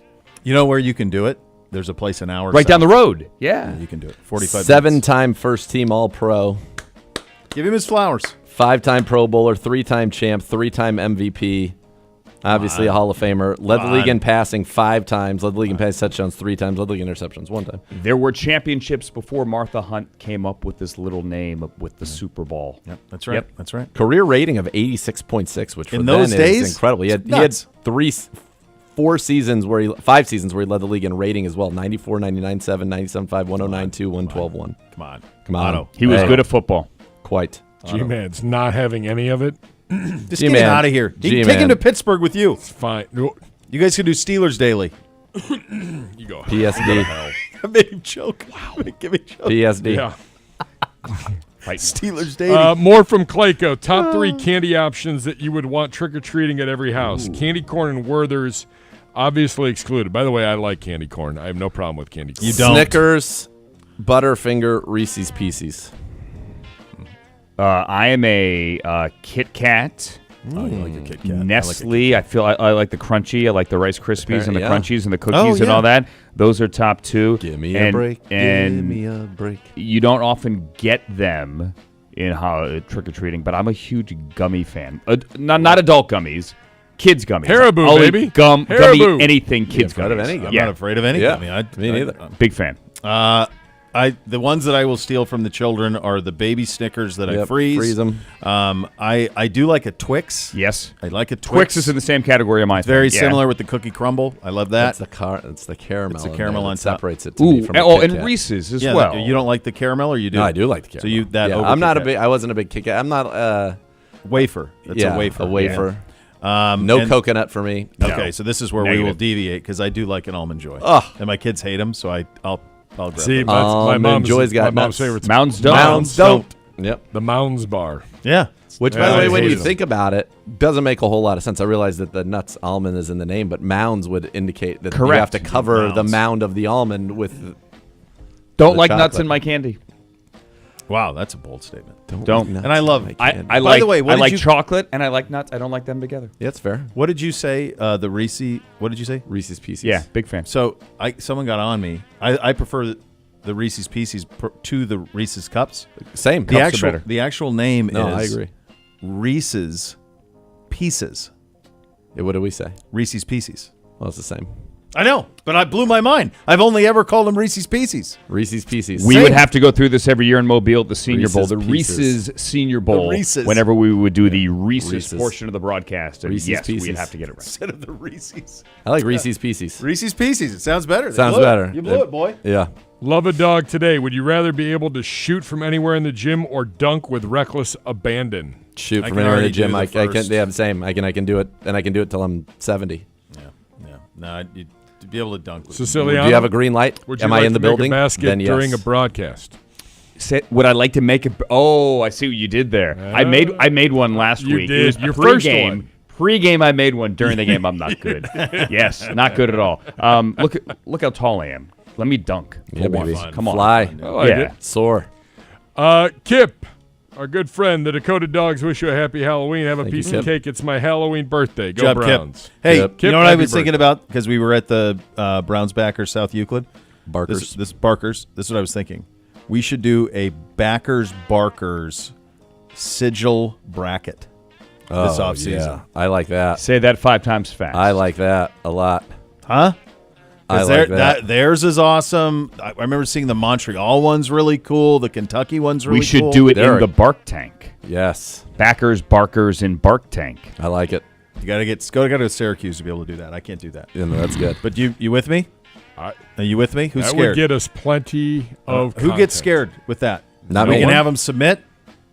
You know where you can do it? There's a place in our Right down the road. Yeah. You can do it. 45 minutes. 7-time first team All Pro. Give him his flowers. 5-time Pro Bowler, 3-time champ, 3-time MVP. Obviously a Hall of Famer. Led the league in passing 5 times. Led the league in passing touchdowns 3 times. Led the league in interceptions 1 time. There were championships before Martha Hunt came up with this little name with the Super Bowl. Yep, that's right. That's right. Career rating of 86.6, which for In those then days, is incredible. He had nuts. 5 seasons where he led the league in rating as well. 94, 99, 7, 97, 5, 109, 2, 112, 1. Come on. Come on. Otto. He was good at football. Quite. G-Man's not having any of it. Just get him out of here. Take him to Pittsburgh with you. It's fine. You guys can do Steelers Daily. You go. PSD. I made him choke. Wow. Give me choke. PSD. Yeah. Steelers dating. More from Clayco. Top 3 candy options that you would want trick-or-treating at every house. Candy corn and Werther's obviously excluded. By the way, I like candy corn. I have no problem with candy corn. You don't. Snickers, Butterfinger, Reese's Pieces. I am a Kit Kat. Oh, you like a Kit Kat. Nestle. I like the crunchy. I like the Rice Krispies and the yeah. crunchies and the cookies and all that. Those are top 2. Give me a break. And give me a break. You don't often get them in trick-or-treating, but I'm a huge gummy fan. Not adult gummies. Kids gummies. Haribo, I'll eat baby. Gummy, Haribo. anything kids Afraid of gummies. any gummy. I'm not afraid of any gummy. Me neither. Big fan. The ones that I will steal from the children are the baby Snickers that I freeze. Freeze them. I do like a Twix. Yes. I like a Twix. Twix is in the same category of mine. Very similar with the cookie crumble. I love that. It's the caramel. It's the caramel on top. Separates it to me from a Kit and Kat. Reese's as well. You don't like the caramel, or you do? No, I do like the caramel. So you that? Yeah, over I'm not Kit a big. Kat. I wasn't a big Kit Kat. I'm not wafer. That's a wafer. A wafer. Yeah. No coconut for me. Okay, so this is where we will deviate because I do like an Almond Joy. Ugh. And my kids hate them, so I'll grab See, them. my mom's Joy's got my mom's nuts. favorite. Mounds don't. Mounds don't. Yep. The Mounds bar. Yeah. Which, Yeah, by the I way, when hate you them. think about it, doesn't make a whole lot of sense. I realize that the nuts almond is in the name, but mounds would indicate that you Correct. have to cover the Mounds. mound of the almond with. Don't the like nuts chocolate. in my candy. Wow, that's a bold statement. Don't. And I love. I By like. the way, what I did like you- chocolate and I like nuts. I don't like them together. Yeah, it's fair. What did you say? The Reese. What did you say? Reese's Pieces. Yeah, big fan. So someone got on me. I prefer the Reese's Pieces to the Reese's Cups. Same. The Cups are better. the actual name No, is I agree. Reese's Pieces. Yeah, what do we say? Reese's Pieces. Well, it's the same. I know, but I blew my mind. I've only ever called them Reese's Pieces. Reese's Pieces. We would have to go through this every year in Mobile at the Senior Bowl, Reese's the Pieces. Reese's Senior Bowl. Reese's. Whenever we would do the Reese's, Reese's. portion of the broadcast, and Reese's yes, we'd Pieces. have to get it right. Instead of the Reese's. I like Reese's Pieces. Reese's Pieces. It sounds better. They Sounds blew it. better. You blew it, boy. Yeah. Love a dog today. Would you rather be able to shoot from anywhere in the gym or dunk with reckless abandon? Shoot I from can anywhere in already the gym. do the I can. first. Yeah, the same. I can do it, and I can do it till I'm 70. Yeah. No, you'd be able to dunk with Siciliano, Do you have a green light? would you Am like I in to the make building? a basket Then yes. during a broadcast? Would I like to make it? Oh, I see what you did there. I made one last You week. did. It was Your first pregame. one. Pre-game, I made one. During the game, I'm not good. Yes, not good at all. Look how tall I am. Let me dunk. Yeah, baby. Come on. Fly. I like it. Soar. Kip, our good friend, the Dakota Dogs wish you a happy Halloween. Have a piece you, of Kip. cake. It's my Halloween birthday. Go Job, Browns. Kip. Hey, Kip. you know what I happy was thinking birthday. about? Because we were at the Browns backers, South Euclid. Barkers. This Barkers. This is what I was thinking. We should do a Backers Barkers sigil bracket this offseason. Yeah, I like that. Say that 5 times fast. I like that a lot. Huh? I 'Cause like that. theirs is awesome. I remember seeing the Montreal one's really cool. The Kentucky one's really We should cool. do it There in the bark tank. Yes, Backers, barkers, in bark tank. I like it. You gotta go to Syracuse to be able to do that. I can't do that. Yeah, no, that's good. But you with me? Are you with me? Who's That scared? would get us plenty of Who content. gets scared with that? Not we me. can have them submit.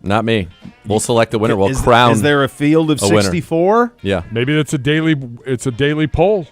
Not me. We'll select the winner. We'll is, crown. Is there a field of a winner. 64? Yeah. Maybe it's a daily poll.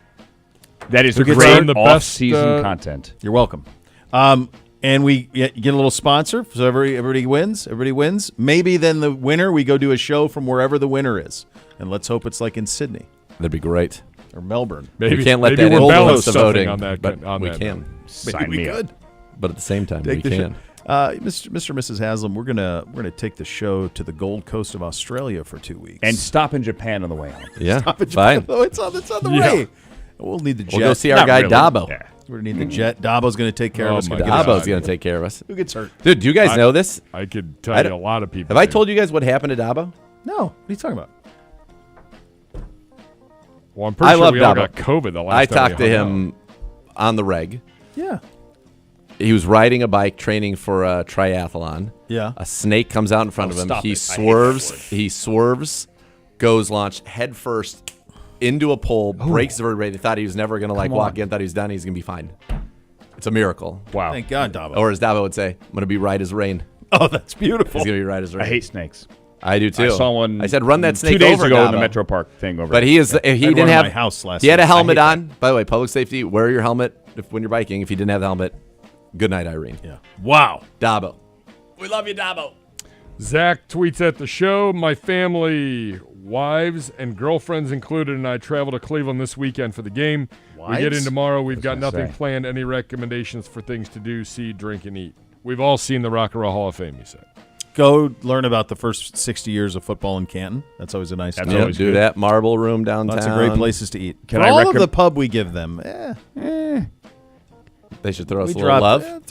That is Who gets great on the best, off-season content. You're welcome. And we get a little sponsor, so everybody wins. Everybody wins. Maybe then the winner, we go do a show from wherever the winner is, and let's hope it's like in Sydney That'd be great. or Melbourne. Maybe we can't let maybe that we're influence balanced the something voting, on that. but on we that can. note. Sign we me up. could. But at the same time, Take we the can. Mr. and Mrs. Haslam, we're gonna take the show to the Gold Coast of Australia for 2 weeks And stop in Japan on the way home. Yeah, Stop it, fine. Oh, it's on the Yeah. way. We'll need the jet. We'll go see our Not guy really. Dabo. Yeah. We're gonna need the jet. Dabo's gonna take care Oh of us. my Gonna get us- Dabo's going to take care of us. Who gets hurt? Dude, do you guys know this? I could I tell you don't- a lot of people. Have I do. told you guys what happened to Dabo? No. What are you talking about? Well, I'm pretty I sure love we all Dabo. got COVID the last I time talked we to hung him on the reg. Yeah. He was riding a bike, training for a triathlon. Yeah. A snake comes out in front of him. stop He it. I hate swerves. that word. He swerves, goes launch head first into a pole, breaks the vertebrae. They thought he was never going to Come walk on. in. Thought he was done. He's going to be fine. It's a miracle. Wow. Thank God, Dabo. Or as Dabo would say, I'm going to be right as rain. Oh, that's beautiful. He's going to be right as rain. I hate snakes. I do too. I saw one. I said, run that snake 2 days over, ago in Dabo. the Metro Park thing over. But he is. He didn't one in have my house last He had a week. I helmet hate on. By the way, public safety. Wear your helmet when you're biking. If you didn't have the helmet, good night, Irene. Yeah. Wow. Dabo. We love you, Dabo. Zach tweets at the show, my family, wives and girlfriends included, and I travel to Cleveland this weekend for the game. We get in tomorrow. We've got nothing planned. Any recommendations for things to do, see, drink, and eat? We've all seen the Rock and Roll Hall of Fame, he said. Go learn about the first 60 years of football in Canton. That's always a nice That's always do that. Marble Room downtown. Lots of great places to eat. Can For I all of the pub we give them, They should throw us we a little love.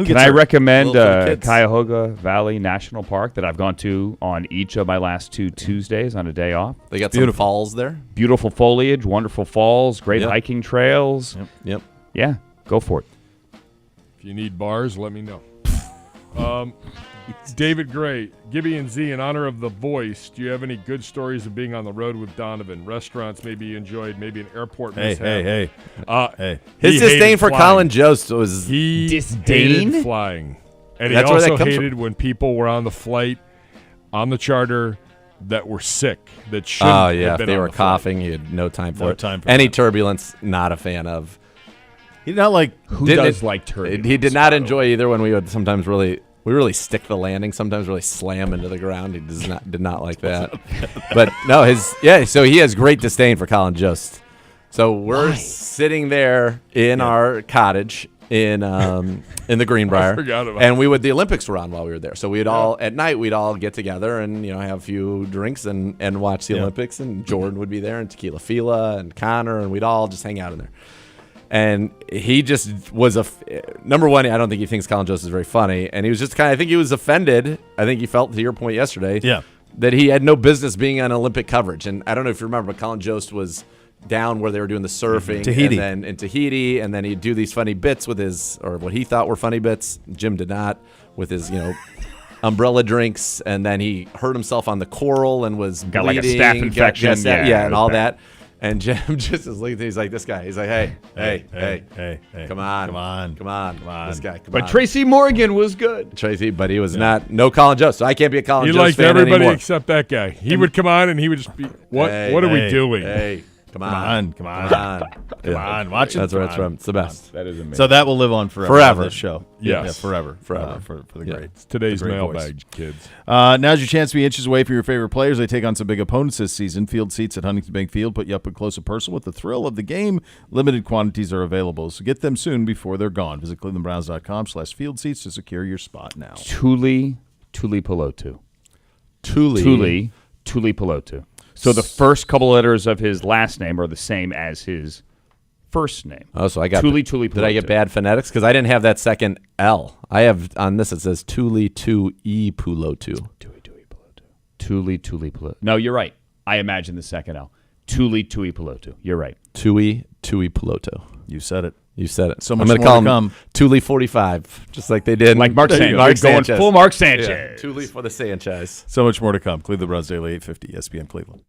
Can I recommend Little for the kids. Cuyahoga Valley National Park that I've gone to on each of my last 2 Tuesdays on a day off? They got some falls there. Beautiful foliage, wonderful falls, great hiking trails. Yep. Yeah, go for it. If you need bars, let me know. David Gray, Gibby and Z, in honor of The Voice, do you have any good stories of being on the road with Donovan? Restaurants maybe you enjoyed, maybe an airport mishap. Hey. His disdain for Colin Jost was he disdain hated flying, and That's he where that also comes hated when people were on the flight, on the charter, that were sick, that shouldn't Oh have yeah, if been they on were the flight. coughing, he had no time for No it. time for Any that. turbulence, not a fan of. He did not like. Who Didn't does it- like turbulence? He did not enjoy either when we would sometimes really stick the landing, sometimes really slam into the ground. He did not like that. But no, so he has great disdain for Colin Jost. So we're sitting there in our cottage in the Greenbrier. I forgot about and the Olympics were on while we were there. So we'd all at night we'd all get together and have a few drinks and watch the Olympics, and Jordan would be there and Tequila Fila and Connor, and we'd all just hang out in there. And he just was number one. I don't think he thinks Colin Jost is very funny, and he was just I think he was offended. I think he felt, to your point yesterday, that he had no business being on Olympic coverage. And I don't know if you remember, but Colin Jost was down where they were doing the surfing, Tahiti. and then in Tahiti, and then he'd do these funny bits with what he thought were funny bits. Jim did not, with his umbrella drinks, and then he hurt himself on the coral and was Got like a bleeding, staph infection. and all bad. that. And Jim just is looking. He's like, this guy. He's like, hey, come on. This guy, come But on. Tracy Morgan was good. Tracy, but he was not. No Colin Jost. So I can't be a Colin He Jost liked fan everybody anymore. except that guy. He would come on and he would just be, what are we doing? Hey, come on. Come on. Watch it. That's where it's from. It's the best. That is amazing. So that will live on forever. Forever. On this show. Yes. Forever. For the Yeah. great. It's today's the great mailbag, voice. kids. Now's your chance to be inches away from your favorite players. They take on some big opponents this season. Field seats at Huntington Bank Field put you up close and personal with the thrill of the game. Limited quantities are available, so get them soon before they're gone. Visit clevelandbrowns.com/field seats to secure your spot now. Tuli Pelotu. Tuli Pelotu. So the first couple letters of his last name are the same as his first name. Oh, so I got Tuli Did I get bad phonetics? Because I didn't have that second L. I have on this. It says Tuli Pulotu. Tuli Pelotu. No, you're right. I imagine the second L. Tuli Pelotu. You're right. Tuli Puloto. You said it. You said it. So I'm much gonna more call to him come. Tuli 45, just like they did. Like Mark Sanchez. Mark You're going Sanchez. full Mark Sanchez. Yeah. Tuli for the Sanchez. So much more to come. Cleveland Browns Daily 850 ESPN Cleveland.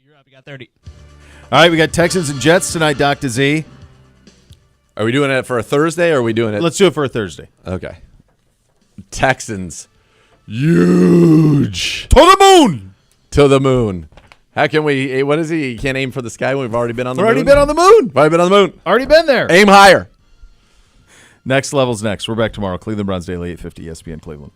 You're up. You got 30. All right, we got Texans and Jets tonight, Dr. Z. Are we doing it for a Thursday or are we doing it? Let's do it for a Thursday. Okay. Texans. Huge. To the moon. To the moon. How can we, what is he? You can't aim for the sky when we've already been on the moon? Already been on the moon. Already been on the moon. Already been there. Aim higher. Next level's next. We're back tomorrow. Cleveland Browns Daily, 8:50 ESPN Cleveland.